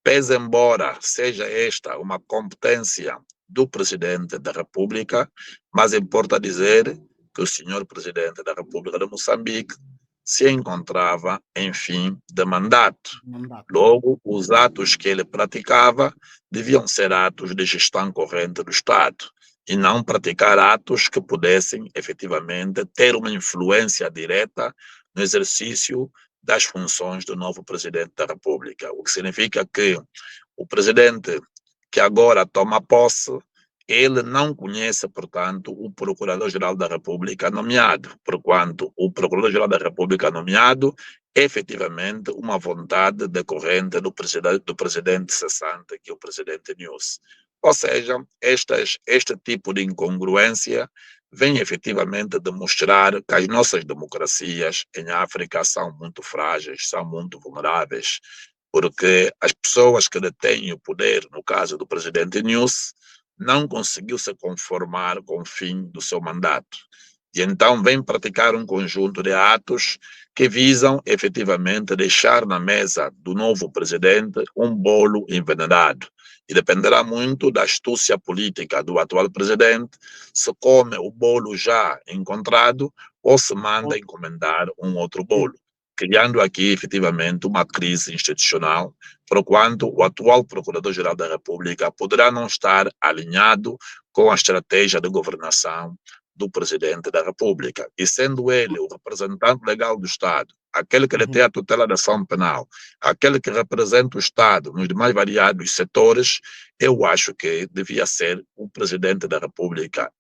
pese embora seja esta uma competência do Presidente da República, mas importa dizer que o senhor Presidente da República de Moçambique se encontrava em fim de mandato.
Mandato.
Logo, os atos que ele praticava deviam ser atos de gestão corrente do Estado e não praticar atos que pudessem efetivamente ter uma influência direta no exercício das funções do novo Presidente da República, o que significa que o Presidente que agora toma posse, ele não conhece, portanto, o Procurador-Geral da República nomeado, porquanto o Procurador-Geral da República nomeado é efetivamente uma vontade decorrente do presidente cessante, que é o Presidente Nyusi. Ou seja, este tipo de incongruência vem efetivamente demonstrar que as nossas democracias em África são muito frágeis, são muito vulneráveis, porque as pessoas que detêm o poder, no caso do Presidente Nyusi, não conseguiu se conformar com o fim do seu mandato. E então vem praticar um conjunto de atos que visam efetivamente deixar na mesa do novo presidente um bolo envenenado. E dependerá muito da astúcia política do atual presidente se come o bolo já encontrado ou se manda encomendar um outro bolo, criando aqui efetivamente uma crise institucional, porquanto o atual Procurador-Geral da República poderá não estar alinhado com a estratégia de governação do Presidente da República. E sendo ele o representante legal do Estado, aquele que detém a tutela da ação penal, aquele que representa o Estado nos demais variados setores, eu acho que devia ser o Presidente da República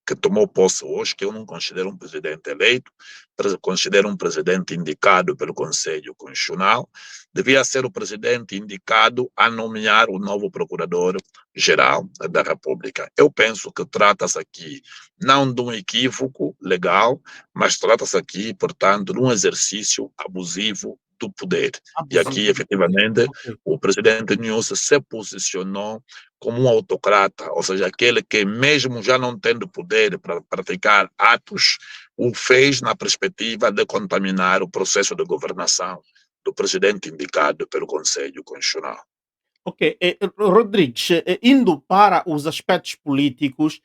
que tomou posse hoje, que eu não considero um presidente eleito, considero um presidente indicado pelo Conselho Constitucional, devia ser o presidente indicado a nomear o novo Procurador-Geral da República. Eu penso que trata-se aqui não de um equívoco legal, mas trata-se aqui, portanto, de um exercício abusivo do poder. E aqui, efetivamente, o presidente Nyusi se posicionou como um autocrata, ou seja, aquele que mesmo já não tendo poder para praticar atos, o fez na perspectiva de contaminar o processo de governação do presidente indicado pelo Conselho Constitucional.
Ok, Rodrigues, indo para os aspectos políticos,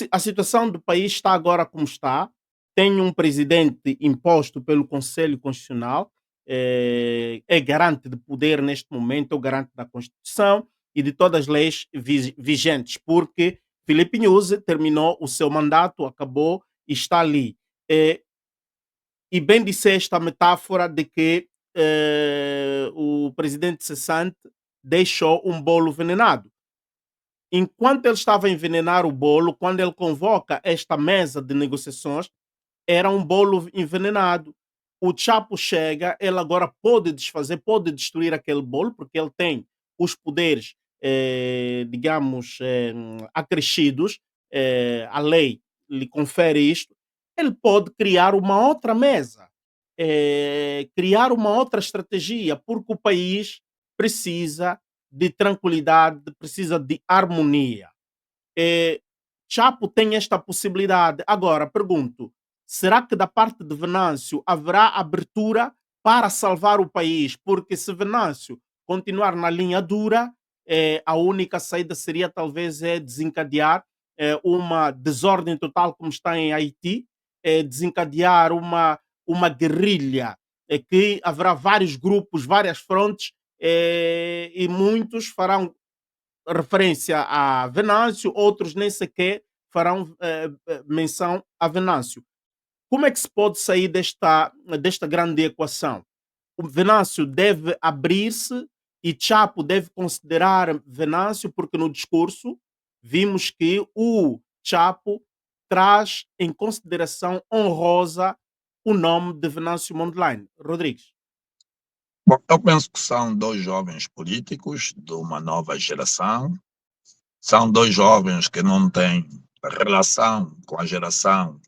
a situação do país está agora como está. Tem um presidente imposto pelo Conselho Constitucional, é garante de poder neste momento, é o garante da Constituição e de todas as leis vigentes, porque Filipe Nyusi terminou o seu mandato, acabou e está ali. E bem disseste a metáfora de que o presidente cessante deixou um bolo envenenado. Enquanto ele estava a envenenar o bolo, quando ele convoca esta mesa de negociações, era um bolo envenenado. O Chapo chega, ele agora pode desfazer, pode destruir aquele bolo, porque ele tem os poderes, digamos, acrescidos, a lei lhe confere isto. Ele pode criar uma outra mesa, criar uma outra estratégia, porque o país precisa de tranquilidade, precisa de harmonia. Chapo tem esta possibilidade. Agora, pergunto, será que da parte de Venâncio haverá abertura para salvar o país? Porque se Venâncio continuar na linha dura, a única saída seria talvez desencadear uma desordem total como está em Haiti, desencadear uma guerrilha, que haverá vários grupos, várias frontes, e muitos farão referência a Venâncio, outros nem sequer farão menção a Venâncio. Como é que se pode sair desta grande equação? O Venâncio deve abrir-se e Chapo deve considerar Venâncio, porque no discurso vimos que o Chapo traz em consideração honrosa o nome de Venâncio Mondlane. Rodrigues.
Bom, eu penso que são dois jovens políticos de uma nova geração, são dois jovens que não têm relação com a geração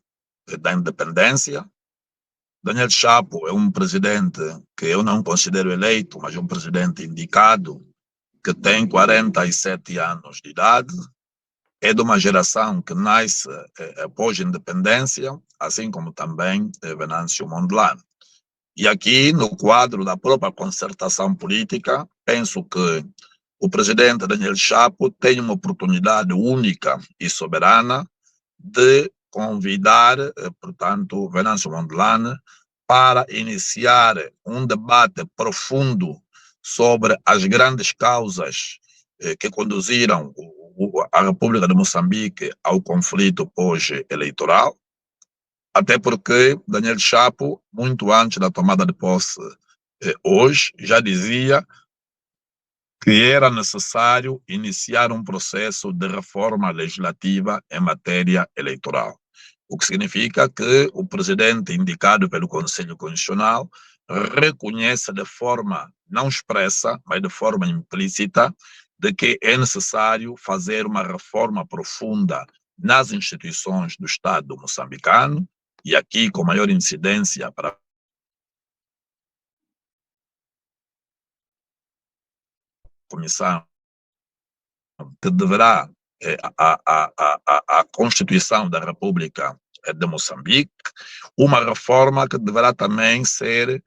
da independência. Daniel Chapo é um presidente que eu não considero eleito, mas um presidente indicado, que tem 47 anos de idade, é de uma geração que nasce após a independência, assim como também Venâncio Mondlane. E aqui, no quadro da própria concertação política, penso que o presidente Daniel Chapo tem uma oportunidade única e soberana de convidar, portanto, Venâncio Mondlane para iniciar um debate profundo sobre as grandes causas que conduziram a República de Moçambique ao conflito pós-eleitoral, até porque Daniel Chapo, muito antes da tomada de posse hoje, já dizia que era necessário iniciar um processo de reforma legislativa em matéria eleitoral. O que significa que o presidente indicado pelo Conselho Constitucional reconhece de forma não expressa, mas de forma implícita, de que é necessário fazer uma reforma profunda nas instituições do Estado moçambicano, e aqui com maior incidência para a comissão que deverá a Constituição da República de Moçambique, uma reforma que deverá também ser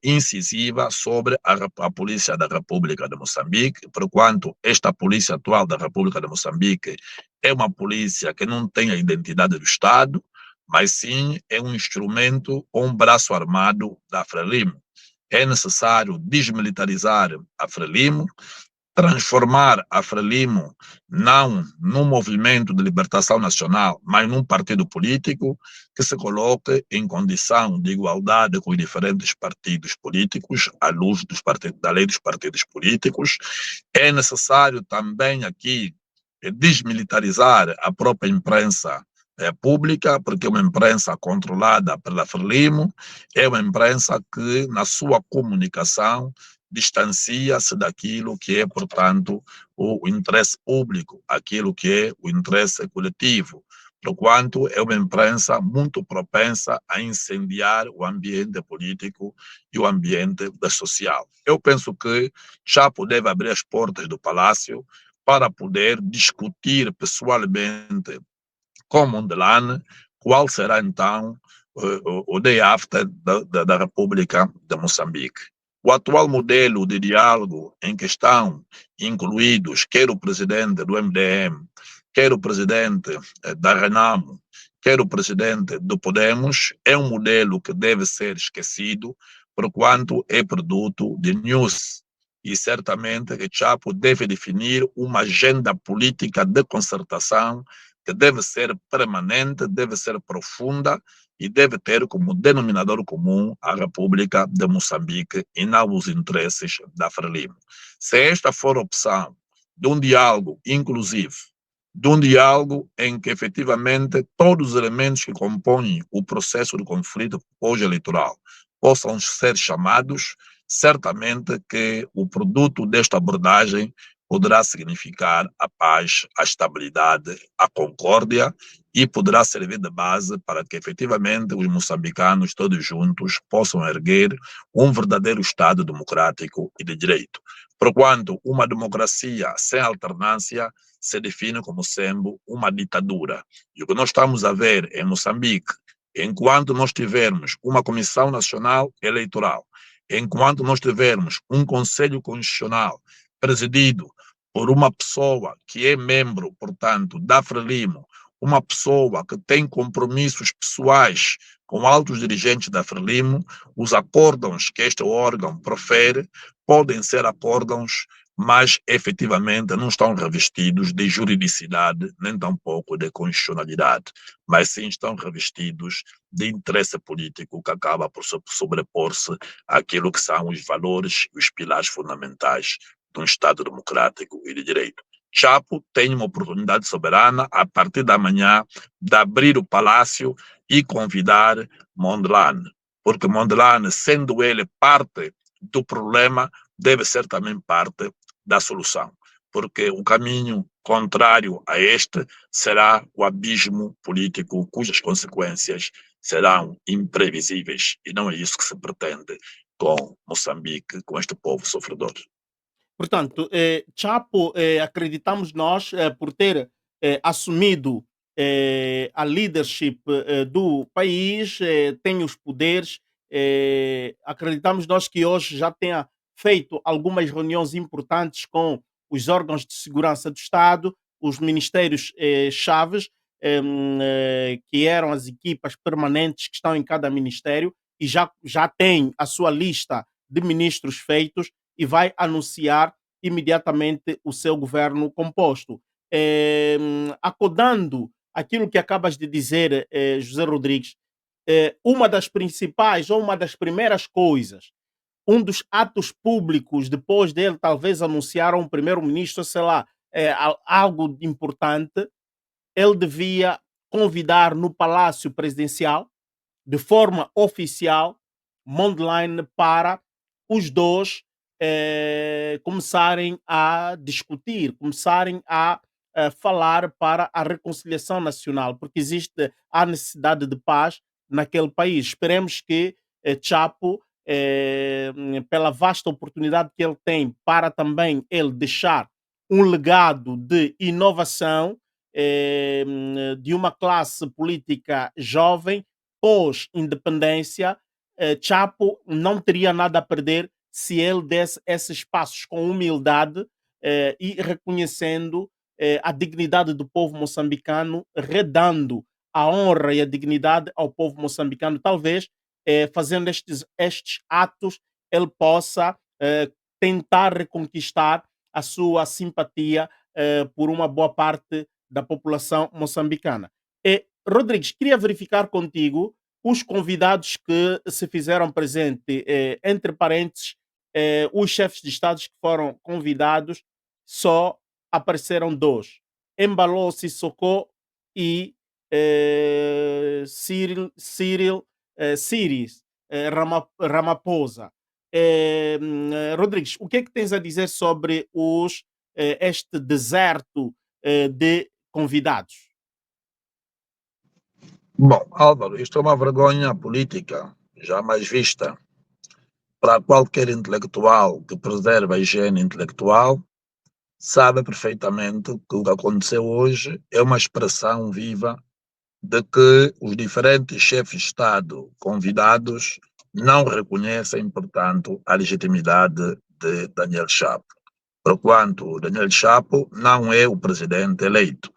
incisiva sobre a Polícia da República de Moçambique, porquanto esta polícia atual da República de Moçambique é uma polícia que não tem a identidade do Estado, mas sim é um instrumento ou um braço armado da Frelimo. É necessário desmilitarizar a Frelimo, transformar a Frelimo não num movimento de libertação nacional, mas num partido político que se coloque em condição de igualdade com os diferentes partidos políticos, à luz da lei dos partidos políticos. É necessário também aqui desmilitarizar a própria imprensa pública, porque é uma imprensa controlada pela Frelimo, é uma imprensa que, na sua comunicação, distancia-se daquilo que é, portanto, o interesse público, aquilo que é o interesse coletivo, porquanto é uma imprensa muito propensa a incendiar o ambiente político e o ambiente social. Eu penso que Chapo deve abrir as portas do Palácio para poder discutir pessoalmente com Mondlane qual será, então, o day after da República de Moçambique. O atual modelo de diálogo em que estão incluídos quer o presidente do MDM, quer o presidente da Renamo, quer o presidente do Podemos, é um modelo que deve ser esquecido, porquanto é produto de news. E certamente que Chapo deve definir uma agenda política de concertação que deve ser permanente, deve ser profunda e deve ter como denominador comum a República de Moçambique e não os interesses da Frelimo. Se esta for a opção de um diálogo inclusivo, de um diálogo em que efetivamente todos os elementos que compõem o processo de conflito pós-eleitoral possam ser chamados, certamente que o produto desta abordagem poderá significar a paz, a estabilidade, a concórdia e poderá servir de base para que efetivamente os moçambicanos todos juntos possam erguer um verdadeiro Estado democrático e de direito. Porquanto uma democracia sem alternância se define como sendo uma ditadura. E o que nós estamos a ver em Moçambique, enquanto nós tivermos uma Comissão Nacional Eleitoral, enquanto nós tivermos um Conselho Constitucional presidido por uma pessoa que é membro, portanto, da Frelimo, uma pessoa que tem compromissos pessoais com altos dirigentes da Frelimo, os acórdãos que este órgão profere podem ser acórdãos, mas efetivamente não estão revestidos de juridicidade, nem tampouco de constitucionalidade, mas sim estão revestidos de interesse político que acaba por sobrepor-se àquilo que são os valores e os pilares fundamentais de um Estado democrático e de direito. Chapo tem uma oportunidade soberana, a partir da manhã, de abrir o palácio e convidar Mondlane, porque Mondlane, sendo ele parte do problema, deve ser também parte da solução, porque o caminho contrário a este será o abismo político, cujas consequências serão imprevisíveis, e não é isso que se pretende com Moçambique, com este povo sofredor.
Portanto, Chapo, acreditamos nós, por ter assumido a leadership do país, tem os poderes acreditamos nós que hoje já tenha feito algumas reuniões importantes com os órgãos de segurança do Estado, os ministérios chaves, que eram as equipas permanentes que estão em cada ministério, e já tem a sua lista de ministros feitos e vai anunciar imediatamente o seu governo composto. Acodando aquilo que acabas de dizer, José Rodrigues, uma das principais ou uma das primeiras coisas, um dos atos públicos depois dele talvez anunciar a um primeiro-ministro, sei lá, algo importante, ele devia convidar no Palácio Presidencial, de forma oficial, Mondlane, para os dois começarem a discutir, começarem a falar para a reconciliação nacional, porque há necessidade de paz naquele país. Esperemos que Chapo, pela vasta oportunidade que ele tem para também ele deixar um legado de inovação, de uma classe política jovem, pós-independência, Chapo não teria nada a perder se ele desse esses passos com humildade e reconhecendo a dignidade do povo moçambicano, redando a honra e a dignidade ao povo moçambicano. Talvez, fazendo estes atos, ele possa tentar reconquistar a sua simpatia por uma boa parte da população moçambicana. Rodrigues, queria verificar contigo os convidados que se fizeram presente, entre parênteses, os chefes de Estados que foram convidados, só apareceram dois: Embalo Sissoko e Cyril Ramaphosa. Rodrigues, o que é que tens a dizer sobre este deserto de convidados?
Bom, Álvaro, isto é uma vergonha política jamais vista para qualquer intelectual que preserva a higiene intelectual. Sabe perfeitamente que o que aconteceu hoje é uma expressão viva de que os diferentes chefes de Estado convidados não reconhecem, portanto, a legitimidade de Daniel Chapo. Porquanto Daniel Chapo não é o presidente eleito,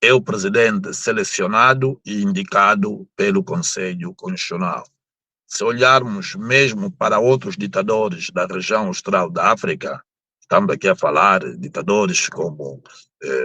é o presidente selecionado e indicado pelo Conselho Constitucional. Se olharmos mesmo para outros ditadores da região austral da África, estamos aqui a falar de ditadores como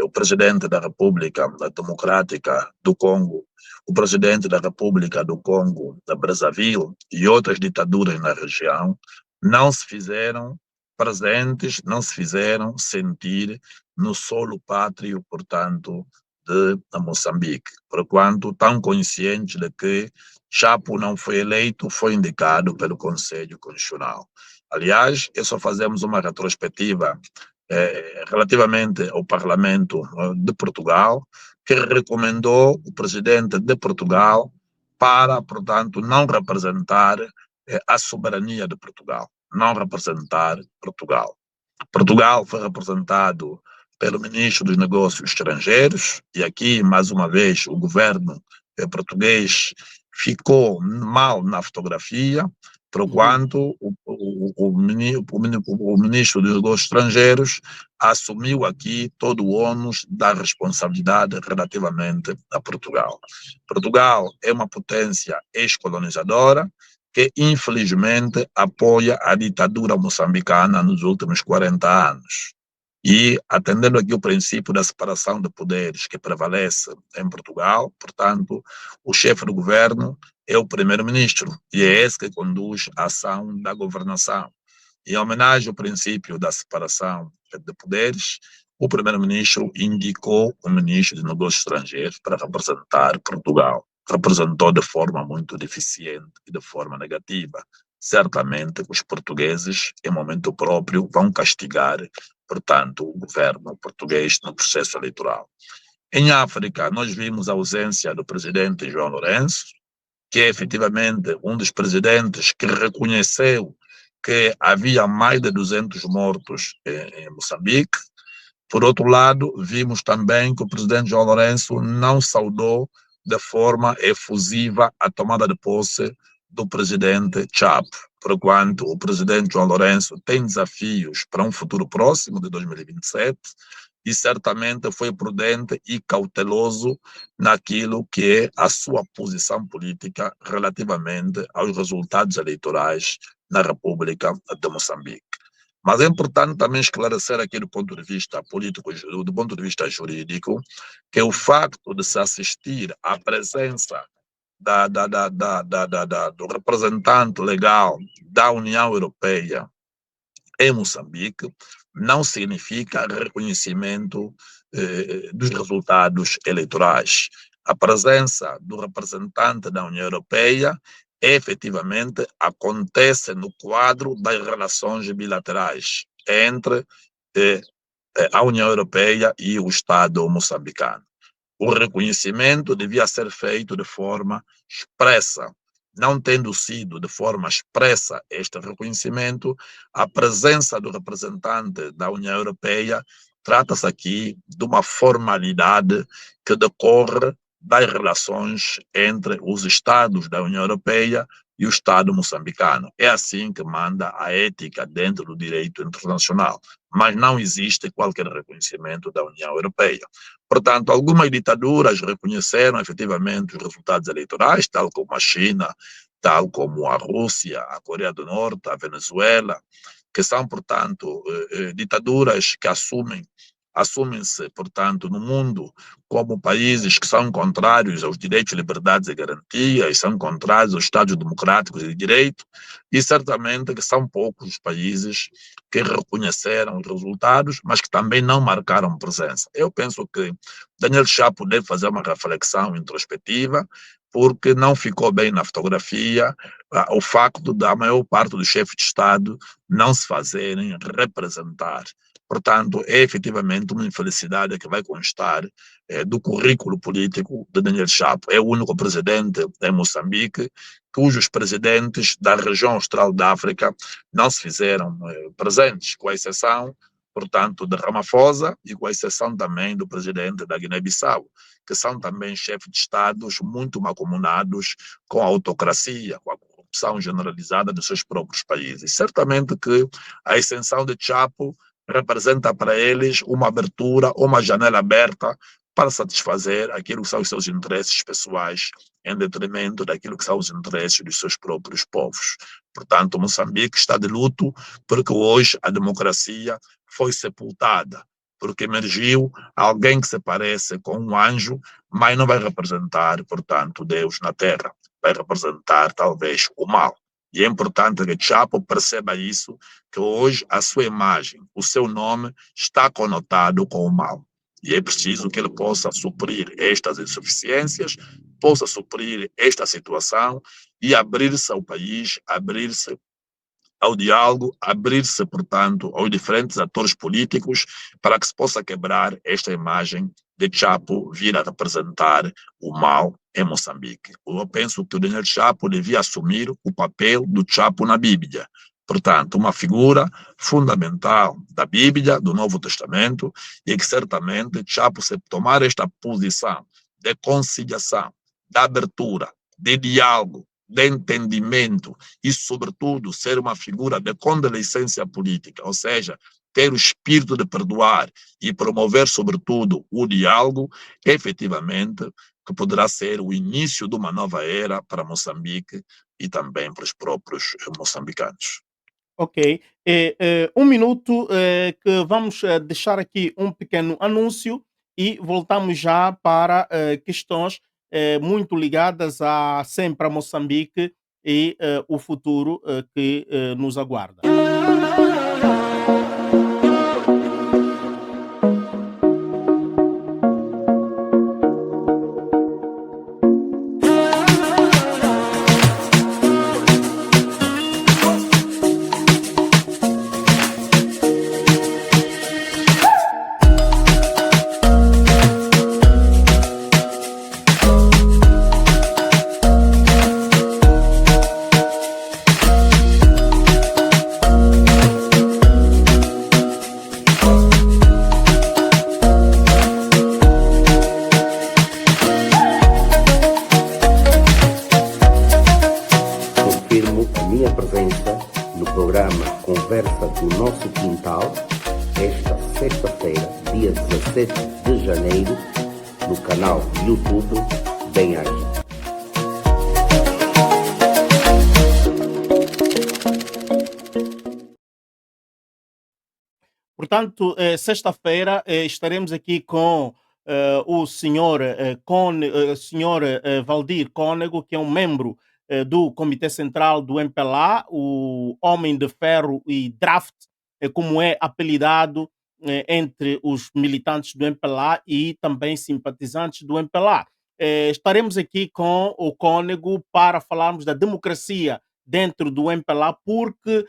o presidente da República Democrática do Congo, o presidente da República do Congo, da Brazzaville, e outras ditaduras na região, não se fizeram presentes, não se fizeram sentir no solo pátrio, portanto, de Moçambique, porquanto tão conscientes de que Chapo não foi eleito, foi indicado pelo Conselho Constitucional. Aliás, só fazemos uma retrospectiva relativamente ao Parlamento de Portugal, que recomendou o presidente de Portugal para, portanto, não representar a soberania de Portugal, não representar Portugal. Portugal foi representado pelo ministro dos Negócios Estrangeiros, e aqui, mais uma vez, o governo português ficou mal na fotografia, porquanto o ministro dos Negócios Estrangeiros assumiu aqui todo o ônus da responsabilidade relativamente a Portugal. Portugal é uma potência ex-colonizadora que, infelizmente, apoia a ditadura moçambicana nos últimos 40 anos. E, atendendo aqui o princípio da separação de poderes que prevalece em Portugal, portanto, o chefe do governo é o primeiro-ministro, e é esse que conduz a ação da governação. Em homenagem ao princípio da separação de poderes, o primeiro-ministro indicou o ministro de Negócios Estrangeiros para representar Portugal. Representou de forma muito deficiente e de forma negativa. Certamente os portugueses, em momento próprio, vão castigar, portanto, o governo português no processo eleitoral. Em África, nós vimos a ausência do presidente João Lourenço, que é efetivamente um dos presidentes que reconheceu que havia mais de 200 mortos em Moçambique. Por outro lado, vimos também que o presidente João Lourenço não saudou de forma efusiva a tomada de posse do presidente Chapo, porquanto o presidente João Lourenço tem desafios para um futuro próximo de 2027 e certamente foi prudente e cauteloso naquilo que é a sua posição política relativamente aos resultados eleitorais na República de Moçambique. Mas é importante também esclarecer aqui do ponto de vista político, do ponto de vista jurídico, que o facto de se assistir à presença do representante legal da União Europeia em Moçambique não significa reconhecimento dos resultados eleitorais. A presença do representante da União Europeia efetivamente acontece no quadro das relações bilaterais entre a União Europeia e o Estado moçambicano. O reconhecimento devia ser feito de forma expressa. Não tendo sido de forma expressa este reconhecimento, a presença do representante da União Europeia trata-se aqui de uma formalidade que decorre das relações entre os Estados da União Europeia e o Estado moçambicano. É assim que manda a ética dentro do direito internacional, mas não existe qualquer reconhecimento da União Europeia. Portanto, algumas ditaduras reconheceram efetivamente os resultados eleitorais, tal como a China, tal como a Rússia, a Coreia do Norte, a Venezuela, que são, portanto, ditaduras que assumem-se, portanto, no mundo como países que são contrários aos direitos, liberdades e garantias, são contrários aos Estados democráticos e de direito, e certamente que são poucos os países que reconheceram os resultados, mas que também não marcaram presença. Eu penso que Daniel Chapo deve fazer uma reflexão introspectiva, porque não ficou bem na fotografia o facto da maior parte dos chefes de Estado não se fazerem representar. Portanto, é efetivamente uma infelicidade que vai constar do currículo político de Daniel Chapo. É o único presidente em Moçambique cujos presidentes da região austral da África não se fizeram presentes, com a exceção, portanto, de Ramaphosa e com a exceção também do presidente da Guiné-Bissau, que são também chefes de Estados muito mancomunados com a autocracia, com a corrupção generalizada dos seus próprios países. Certamente que a ascensão de Chapo representa para eles uma abertura, uma janela aberta para satisfazer aquilo que são os seus interesses pessoais, em detrimento daquilo que são os interesses dos seus próprios povos. Portanto, Moçambique está de luto porque hoje a democracia foi sepultada, porque emergiu alguém que se parece com um anjo, mas não vai representar, portanto, Deus na terra, vai representar talvez o mal. E é importante que Chapo perceba isso, que hoje a sua imagem, o seu nome está conotado com o mal. E é preciso que ele possa suprir estas insuficiências, possa suprir esta situação e abrir-se ao país, abrir-se ao diálogo, abrir-se, portanto, aos diferentes atores políticos para que se possa quebrar esta imagem de Chapo vir a representar o mal em Moçambique. Eu penso que o Daniel Chapo devia assumir o papel do Chapo na Bíblia. Portanto, uma figura fundamental da Bíblia, do Novo Testamento, e que certamente Chapo, se tomar esta posição de conciliação, de abertura, de diálogo, de entendimento e, sobretudo, ser uma figura de convalescência política, ou seja, ter o espírito de perdoar e promover, sobretudo, o diálogo, efetivamente, que poderá ser o início de uma nova era para Moçambique e também para os próprios moçambicanos.
Ok. Um minuto que vamos deixar aqui um pequeno anúncio e voltamos já para questões muito ligadas sempre a Moçambique e o futuro que nos aguarda.
no programa Conversa do Nosso Quintal, esta sexta-feira, dia 17 de janeiro, no canal YouTube Bem-Aja.
Portanto, sexta-feira estaremos aqui com o senhor, Valdir Cônego, que é um membro do Comitê Central do MPLA, o Homem de Ferro e Draft, como é apelidado entre os militantes do MPLA e também simpatizantes do MPLA. Estaremos aqui com o Cônego para falarmos da democracia dentro do MPLA, porque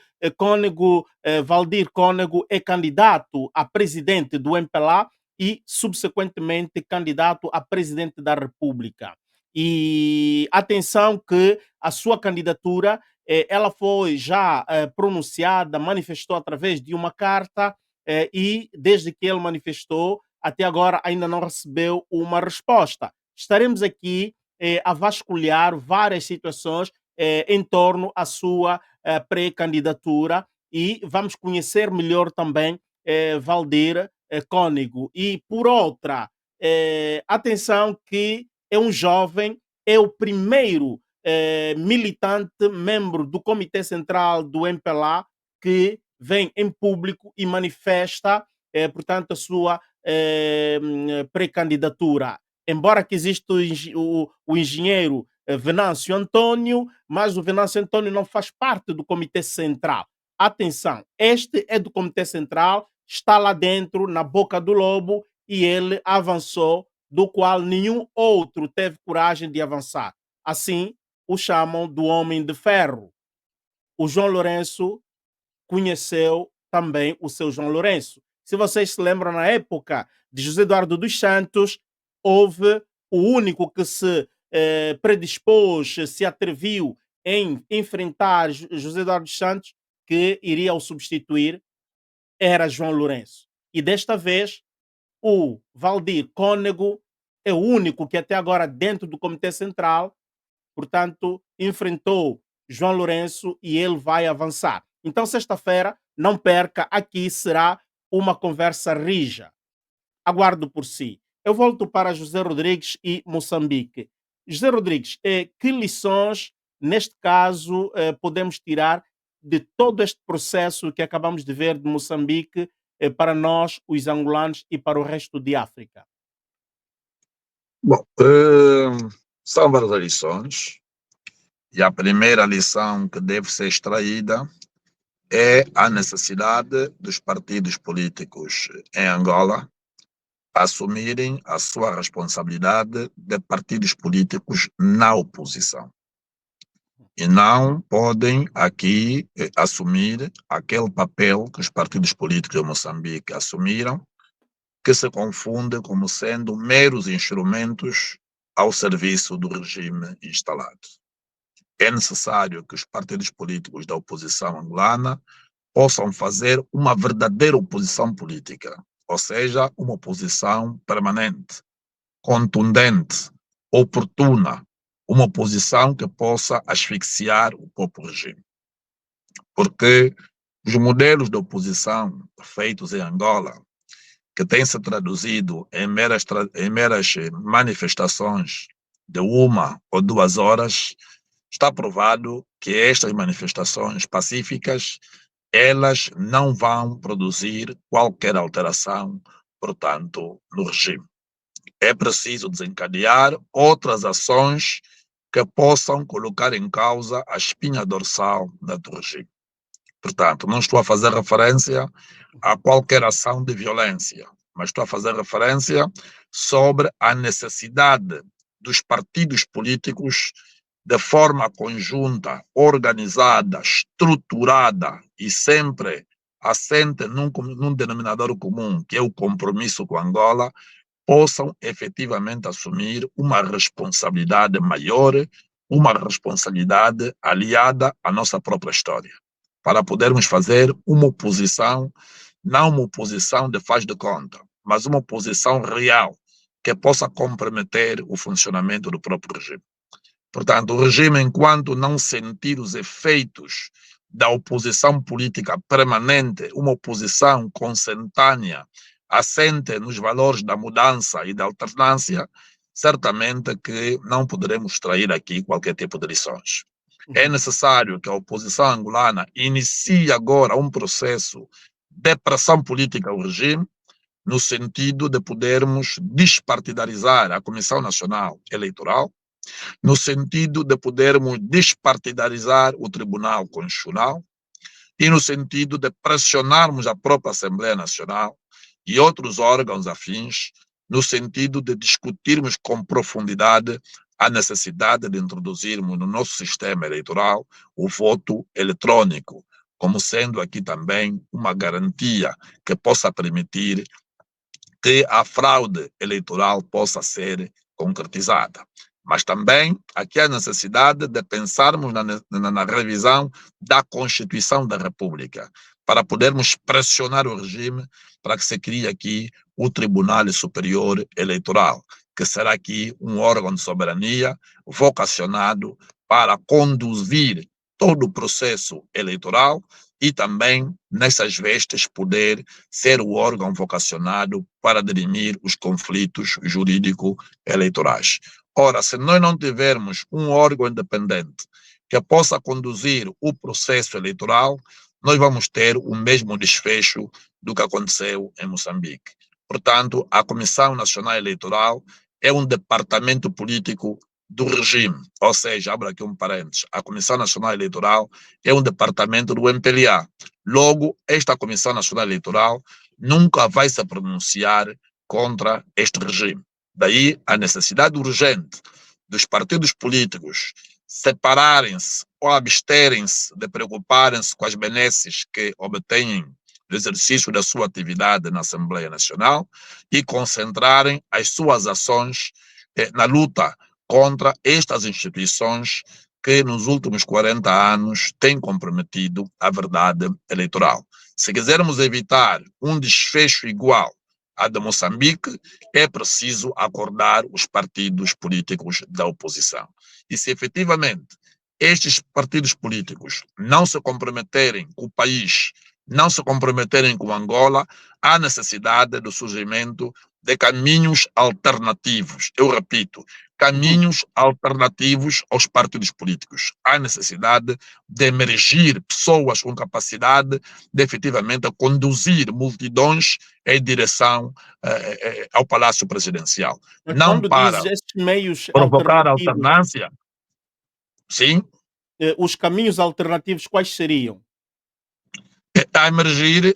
Valdir Cônego é candidato a presidente do MPLA e, subsequentemente, candidato a presidente da República. E atenção que a sua candidatura ela foi já pronunciada, manifestou através de uma carta e, desde que ele manifestou, até agora ainda não recebeu uma resposta. Estaremos aqui a vasculhar várias situações em torno à sua pré-candidatura e vamos conhecer melhor também Valdir Cônego. E por outra, atenção que é um jovem, é o primeiro militante, membro do Comitê Central do MPLA que vem em público e manifesta, portanto, a sua pré-candidatura. Embora que exista o engenheiro Venâncio Antônio, mas o Venâncio Antônio não faz parte do Comitê Central. Atenção, este é do Comitê Central, está lá dentro, na boca do lobo, e ele avançou, do qual nenhum outro teve coragem de avançar. Assim, o chamam do Homem de Ferro. O João Lourenço conheceu também o seu João Lourenço. Se vocês se lembram, na época de José Eduardo dos Santos, houve o único que se predispôs, se atreviu em enfrentar José Eduardo dos Santos, que iria o substituir, era João Lourenço. E desta vez, o Valdir Cônego é o único que até agora dentro do Comitê Central, portanto, enfrentou João Lourenço e ele vai avançar. Então, sexta-feira, não perca, aqui será uma conversa rija. Aguardo por si. Eu volto para José Rodrigues e Moçambique. José Rodrigues, que lições, neste caso, podemos tirar de todo este processo que acabamos de ver de Moçambique para nós, os angolanos, e para o resto de África?
Bom, são várias lições. E a primeira lição que deve ser extraída é a necessidade dos partidos políticos em Angola assumirem a sua responsabilidade de partidos políticos na oposição. E não podem aqui assumir aquele papel que os partidos políticos de Moçambique assumiram, que se confunde como sendo meros instrumentos ao serviço do regime instalado. É necessário que os partidos políticos da oposição angolana possam fazer uma verdadeira oposição política, ou seja, uma oposição permanente, contundente, oportuna, uma oposição que possa asfixiar o próprio regime. Porque os modelos de oposição feitos em Angola, que têm se traduzido em meras manifestações de 1 ou 2 horas, está provado que estas manifestações pacíficas, elas não vão produzir qualquer alteração, portanto, no regime. É preciso desencadear outras ações que possam colocar em causa a espinha dorsal do regime. Portanto, não estou a fazer referência a qualquer ação de violência, mas estou a fazer referência sobre a necessidade dos partidos políticos, de forma conjunta, organizada, estruturada e sempre assente num denominador comum, que é o compromisso com Angola, possam efetivamente assumir uma responsabilidade maior, uma responsabilidade aliada à nossa própria história, para podermos fazer uma oposição, não uma oposição de faz de conta, mas uma oposição real, que possa comprometer o funcionamento do próprio regime. Portanto, o regime, enquanto não sentir os efeitos da oposição política permanente, uma oposição consentânea, assente nos valores da mudança e da alternância, certamente que não poderemos extrair aqui qualquer tipo de lições. É necessário que a oposição angolana inicie agora um processo de pressão política ao regime, no sentido de podermos despartidarizar a Comissão Nacional Eleitoral, no sentido de podermos despartidarizar o Tribunal Constitucional e no sentido de pressionarmos a própria Assembleia Nacional e outros órgãos afins, no sentido de discutirmos com profundidade a necessidade de introduzirmos no nosso sistema eleitoral o voto eletrônico, como sendo aqui também uma garantia que possa permitir que a fraude eleitoral possa ser concretizada. Mas também aqui a necessidade de pensarmos na revisão da Constituição da República, para podermos pressionar o regime para que se crie aqui o Tribunal Superior Eleitoral, que será aqui um órgão de soberania vocacionado para conduzir todo o processo eleitoral e também, nessas vestes, poder ser o órgão vocacionado para dirimir os conflitos jurídico-eleitorais. Ora, se nós não tivermos um órgão independente que possa conduzir o processo eleitoral, nós vamos ter o mesmo desfecho do que aconteceu em Moçambique. Portanto, a Comissão Nacional Eleitoral é um departamento político do regime, ou seja, abro aqui um parênteses, a Comissão Nacional Eleitoral é um departamento do MPLA. Logo, esta Comissão Nacional Eleitoral nunca vai se pronunciar contra este regime. Daí a necessidade urgente dos partidos políticos separarem-se ou absterem-se de preocuparem-se com as benesses que obtêm do exercício da sua atividade na Assembleia Nacional e concentrarem as suas ações na luta contra estas instituições que nos últimos 40 anos têm comprometido a verdade eleitoral. Se quisermos evitar um desfecho igual à de Moçambique, é preciso acordar os partidos políticos da oposição. E se efetivamente estes partidos políticos não se comprometerem com o país, não se comprometerem com Angola, há necessidade do surgimento de caminhos alternativos. Eu repito, caminhos alternativos aos partidos políticos. Há necessidade de emergir pessoas com capacidade de efetivamente conduzir multidões em direção ao Palácio Presidencial.
Mas
não
quando
para
dizes estes meios
provocar
alternativos,
alternância. Sim.
Os caminhos alternativos quais seriam?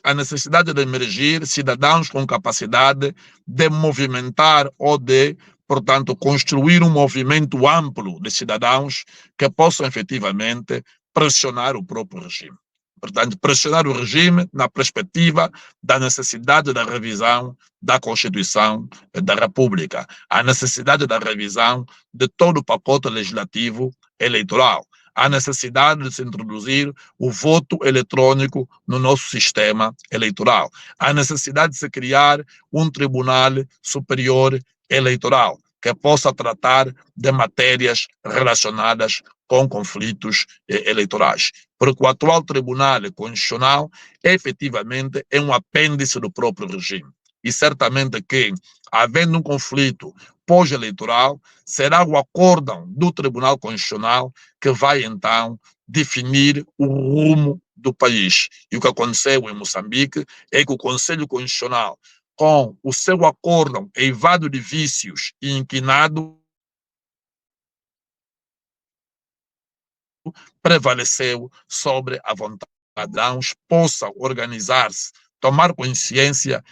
A necessidade de emergir cidadãos com capacidade de movimentar ou de, portanto, construir um movimento amplo de cidadãos que possam efetivamente pressionar o próprio regime. Portanto, pressionar o regime na perspectiva da necessidade da revisão da Constituição da República, a necessidade da revisão de todo o pacote legislativo eleitoral, a necessidade de se introduzir o voto eletrônico no nosso sistema eleitoral, a necessidade de se criar um Tribunal Superior Eleitoral que possa tratar de matérias relacionadas com conflitos eleitorais. Porque o atual Tribunal Constitucional efetivamente é um apêndice do próprio regime. E certamente que, havendo um conflito pós-eleitoral, será o acórdão do Tribunal Constitucional que vai, então, definir o rumo do país. E o que aconteceu em Moçambique é que o Conselho Constitucional, com o seu acórdão eivado de vícios e inquinado, prevaleceu sobre a vontade de cidadãos, possam organizar-se, tomar consciência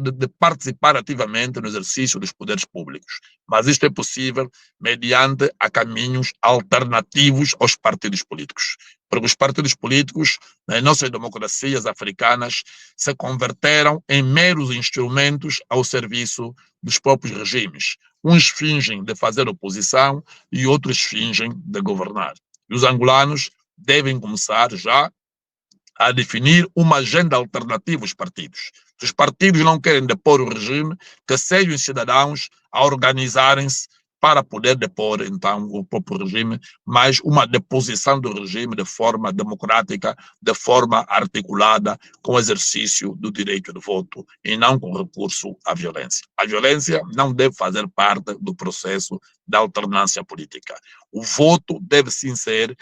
de participar ativamente no exercício dos poderes públicos. Mas isto é possível mediante a caminhos alternativos aos partidos políticos. Porque os partidos políticos, nas nossas democracias africanas, se converteram em meros instrumentos ao serviço dos próprios regimes. Uns fingem de fazer oposição e outros fingem de governar. E os angolanos devem começar já a definir uma agenda alternativa aos partidos. Se os partidos não querem depor o regime, que sejam os cidadãos a organizarem-se para poder depor, então, o próprio regime, mas uma deposição do regime de forma democrática, de forma articulada, com o exercício do direito de voto e não com recurso à violência. A violência não deve fazer parte do processo da alternância política. O voto deve sim ser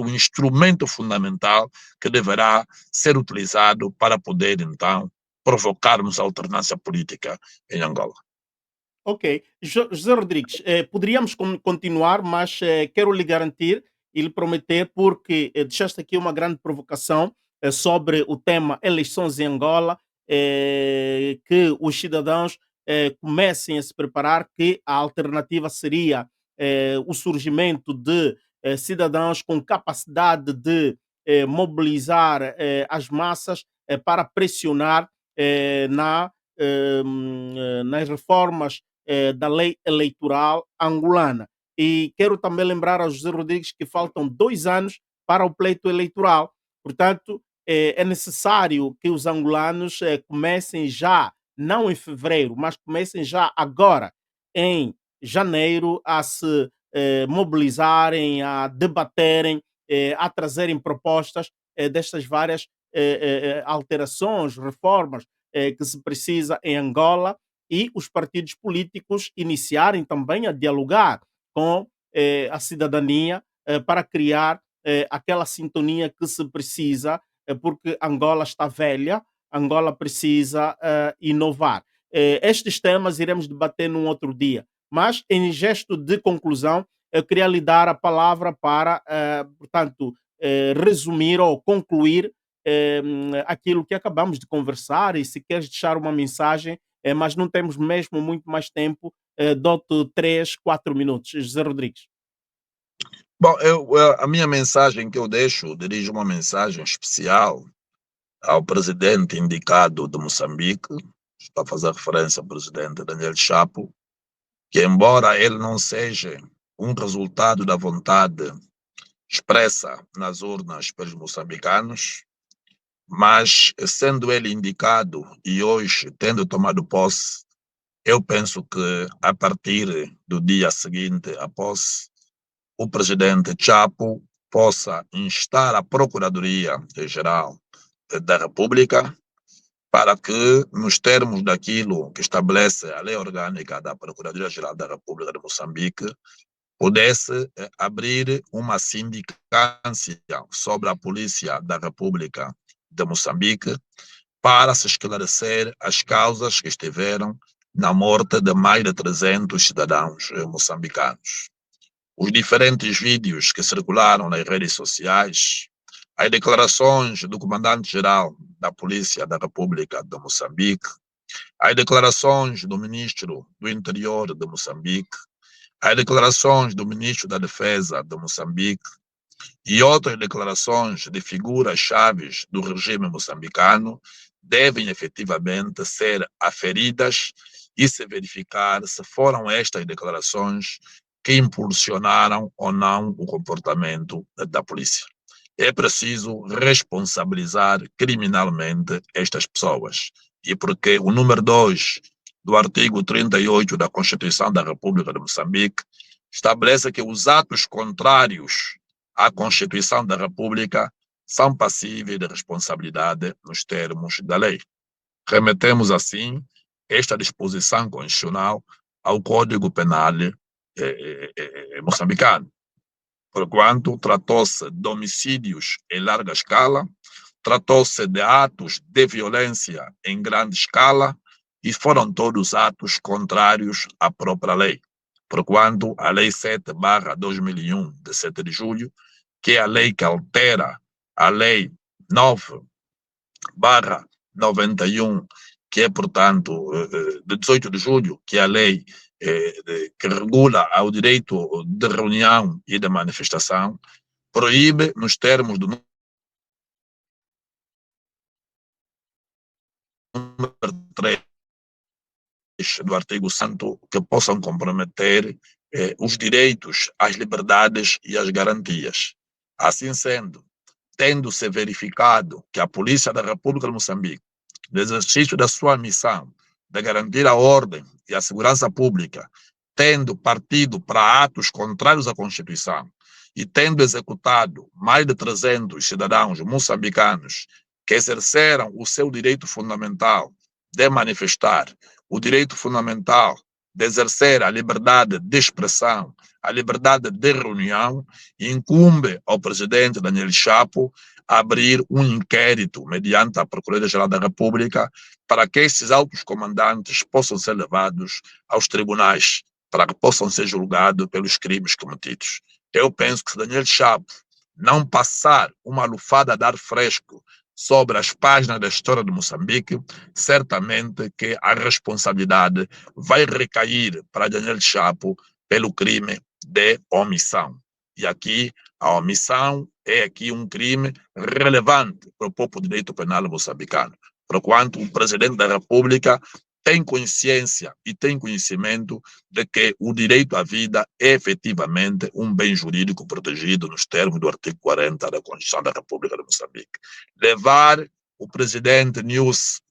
um instrumento fundamental que deverá ser utilizado para poder, então, provocarmos a alternância política em Angola.
Ok. José Rodrigues, poderíamos continuar, mas quero lhe garantir e lhe prometer, porque deixaste aqui uma grande provocação sobre o tema eleições em Angola, que os cidadãos comecem a se preparar, que a alternativa seria o surgimento de cidadãos com capacidade de mobilizar as massas para pressionar nas reformas da lei eleitoral angolana. E quero também lembrar a José Rodrigues que faltam 2 anos para o pleito eleitoral. Portanto, é necessário que os angolanos comecem já, não em fevereiro, mas comecem já agora, em janeiro, a se mobilizarem, a debaterem, a trazerem propostas destas várias alterações, reformas que se precisa em Angola, e os partidos políticos iniciarem também a dialogar com a cidadania para criar aquela sintonia que se precisa, porque Angola está velha, Angola precisa inovar. Estes temas iremos debater num outro dia, mas em gesto de conclusão, eu queria lhe dar a palavra para, portanto, resumir ou concluir aquilo que acabamos de conversar, e se queres deixar uma mensagem, mas não temos mesmo muito mais tempo, dou-te 3, 4 minutos. José Rodrigues.
Bom, a minha mensagem que eu deixo, dirijo uma mensagem especial ao presidente indicado de Moçambique, está a fazer referência ao presidente Daniel Chapo, que embora ele não seja um resultado da vontade expressa nas urnas pelos moçambicanos, mas sendo ele indicado e hoje tendo tomado posse, eu penso que a partir do dia seguinte à posse, o presidente Chapo possa instar a Procuradoria-Geral da República para que, nos termos daquilo que estabelece a lei orgânica da Procuradoria-Geral da República de Moçambique, pudesse abrir uma sindicância sobre a Polícia da República de Moçambique para se esclarecer as causas que estiveram na morte de mais de 300 cidadãos moçambicanos. Os diferentes vídeos que circularam nas redes sociais, as declarações do comandante-geral da Polícia da República de Moçambique, as declarações do ministro do Interior de Moçambique, as declarações do ministro da Defesa de Moçambique e outras declarações de figuras-chave do regime moçambicano devem efetivamente ser aferidas e se verificar se foram estas declarações que impulsionaram ou não o comportamento da polícia. É preciso responsabilizar criminalmente estas pessoas. E porque o número 2 do artigo 38 da Constituição da República de Moçambique estabelece que os atos contrários à Constituição da República são passíveis de responsabilidade nos termos da lei. Remetemos, assim, esta disposição constitucional ao Código Penal moçambicano, porquanto tratou-se de homicídios em larga escala, tratou-se de atos de violência em grande escala e foram todos atos contrários à própria lei, porquanto a Lei 7/2001, de 7 de julho, que é a lei que altera a Lei 9/91, que é, portanto, de 18 de julho, que é a lei que regula o direito de reunião e de manifestação, proíbe, nos termos do número 3 do artigo 100, que possam comprometer os direitos, as liberdades e as garantias. Assim sendo, tendo-se verificado que a Polícia da República de Moçambique, no exercício da sua missão de garantir a ordem e a segurança pública, tendo partido para atos contrários à Constituição e tendo executado mais de 300 cidadãos moçambicanos que exerceram o seu direito fundamental de manifestar, o direito fundamental de exercer a liberdade de expressão, a liberdade de reunião, incumbe ao presidente Daniel Chapo abrir um inquérito mediante a Procuradoria-Geral da República para que esses altos comandantes possam ser levados aos tribunais, para que possam ser julgados pelos crimes cometidos. Eu penso que se Daniel Chapo não passar uma lufada de ar fresco sobre as páginas da história de Moçambique, certamente que a responsabilidade vai recair para Daniel Chapo pelo crime de omissão. E aqui, a omissão é aqui um crime relevante para o próprio direito penal moçambicano, porquanto o presidente da República tem consciência e tem conhecimento de que o direito à vida é efetivamente um bem jurídico protegido nos termos do artigo 40 da Constituição da República de Moçambique. Levar o presidente News,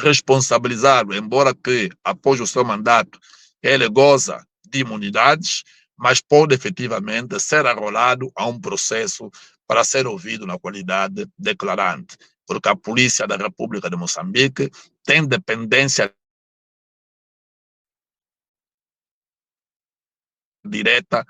responsabilizá-lo, embora que após o seu mandato ele goza de imunidades, mas pode efetivamente ser arrolado a um processo para ser ouvido na qualidade declarante, porque a Polícia da República de Moçambique tem dependência direta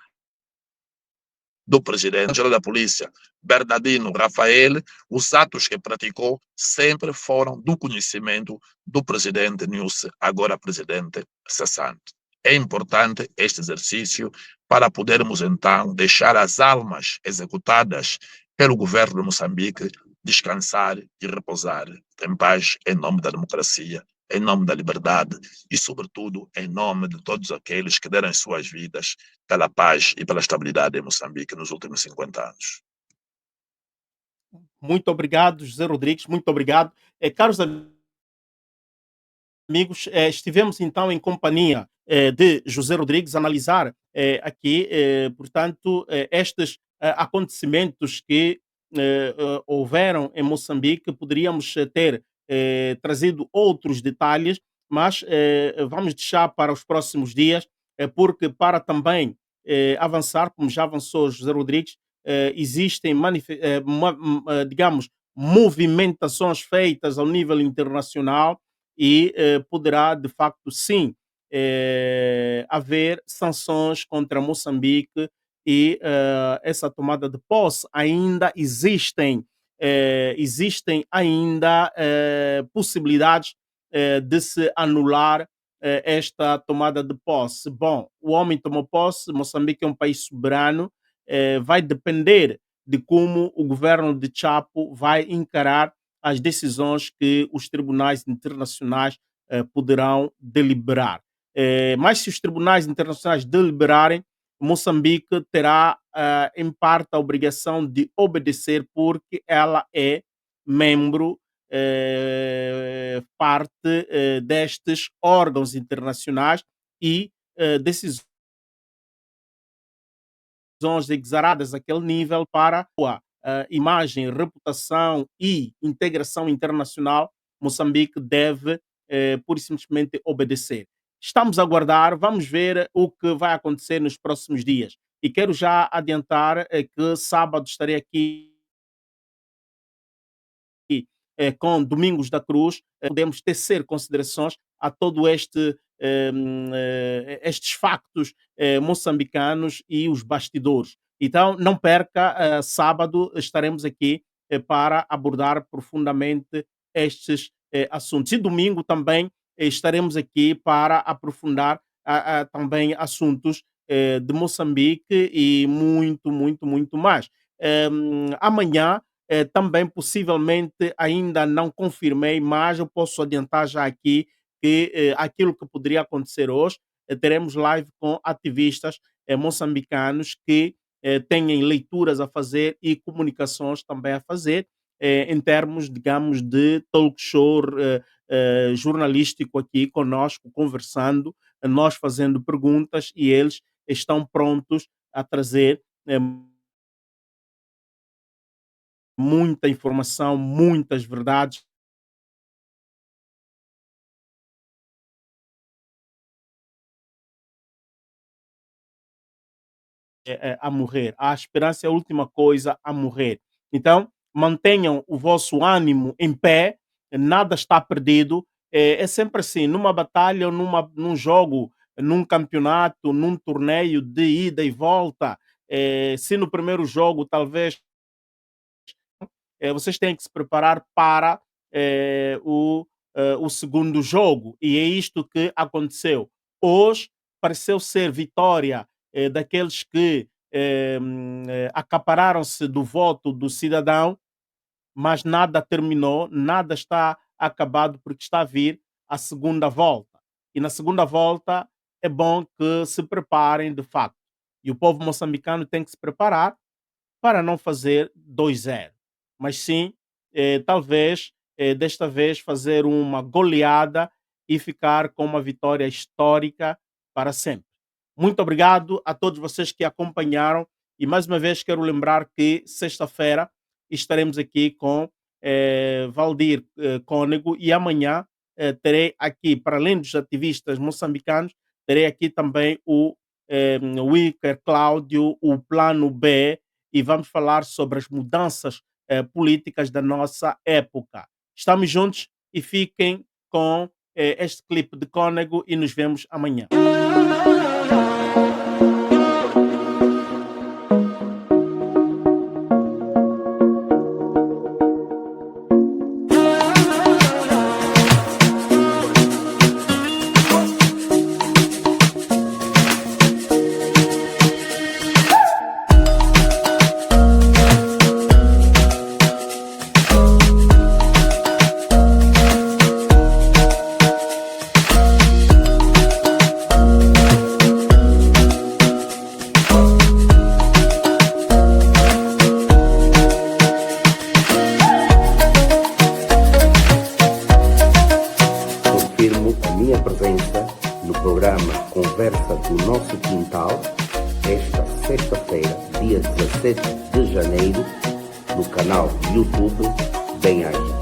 do presidente-geral da Polícia, Bernardino Rafael. Os atos que praticou sempre foram do conhecimento do presidente Nilce, agora presidente cessante. É importante este exercício para podermos, então, deixar as almas executadas pelo governo de Moçambique descansar e repousar em paz, em nome da democracia, em nome da liberdade e, sobretudo, em nome de todos aqueles que deram suas vidas pela paz e pela estabilidade em Moçambique nos últimos 50 anos.
Muito obrigado, José Rodrigues, muito obrigado. Caros amigos, estivemos então em companhia de José Rodrigues a analisar aqui, portanto, estes acontecimentos que houveram em Moçambique. Poderíamos ter trazido outros detalhes, mas vamos deixar para os próximos dias, porque para também avançar, como já avançou José Rodrigues, existem, digamos, movimentações feitas ao nível internacional e poderá, de facto, sim, haver sanções contra Moçambique e essa tomada de posse ainda existem ainda possibilidades de se anular esta tomada de posse. Bom, o homem tomou posse, Moçambique é um país soberano, vai depender de como o governo de Chapo vai encarar as decisões que os tribunais internacionais poderão deliberar. Mas se os tribunais internacionais deliberarem, Moçambique terá, em parte, a obrigação de obedecer, porque ela é membro, parte destes órgãos internacionais e decisões exaradas àquele nível para a imagem, reputação e integração internacional. Moçambique deve pura e simplesmente obedecer. Estamos a aguardar, vamos ver o que vai acontecer nos próximos dias. E quero já adiantar que sábado estarei aqui com Domingos da Cruz. Podemos tecer considerações a todo estes factos moçambicanos e os bastidores. Então, não perca, sábado estaremos aqui para abordar profundamente estes assuntos. E domingo também estaremos aqui para aprofundar também assuntos de Moçambique e muito, muito, muito mais. Amanhã também possivelmente ainda não confirmei, mas eu posso adiantar já aqui que aquilo que poderia acontecer hoje, teremos live com ativistas moçambicanos que têm leituras a fazer e comunicações também a fazer, em termos, digamos, de talk show jornalístico aqui conosco, conversando, nós fazendo perguntas e eles estão prontos a trazer muita informação, muitas verdades a morrer. A esperança é a última coisa a morrer. Então, mantenham o vosso ânimo em pé, nada está perdido. É sempre assim, numa batalha, num jogo, num campeonato, num torneio de ida e volta. Se no primeiro jogo, talvez, vocês têm que se preparar para o segundo jogo. E é isto que aconteceu. Hoje pareceu ser vitória daqueles que acapararam-se do voto do cidadão, mas nada terminou, nada está acabado, porque está a vir a segunda volta. E na segunda volta é bom que se preparem de facto. E o povo moçambicano tem que se preparar para não fazer 2-0, mas sim, talvez, desta vez, fazer uma goleada e ficar com uma vitória histórica para sempre. Muito obrigado a todos vocês que acompanharam e mais uma vez quero lembrar que sexta-feira estaremos aqui com Valdir Cônego e amanhã terei aqui, para além dos ativistas moçambicanos, terei aqui também o Wilker Cláudio, o Plano B, e vamos falar sobre as mudanças políticas da nossa época. Estamos juntos e fiquem com este clipe de Cônego e nos vemos amanhã.
Conversa do Nosso Quintal, esta sexta-feira, dia 17 de janeiro, no canal YouTube Bem Age.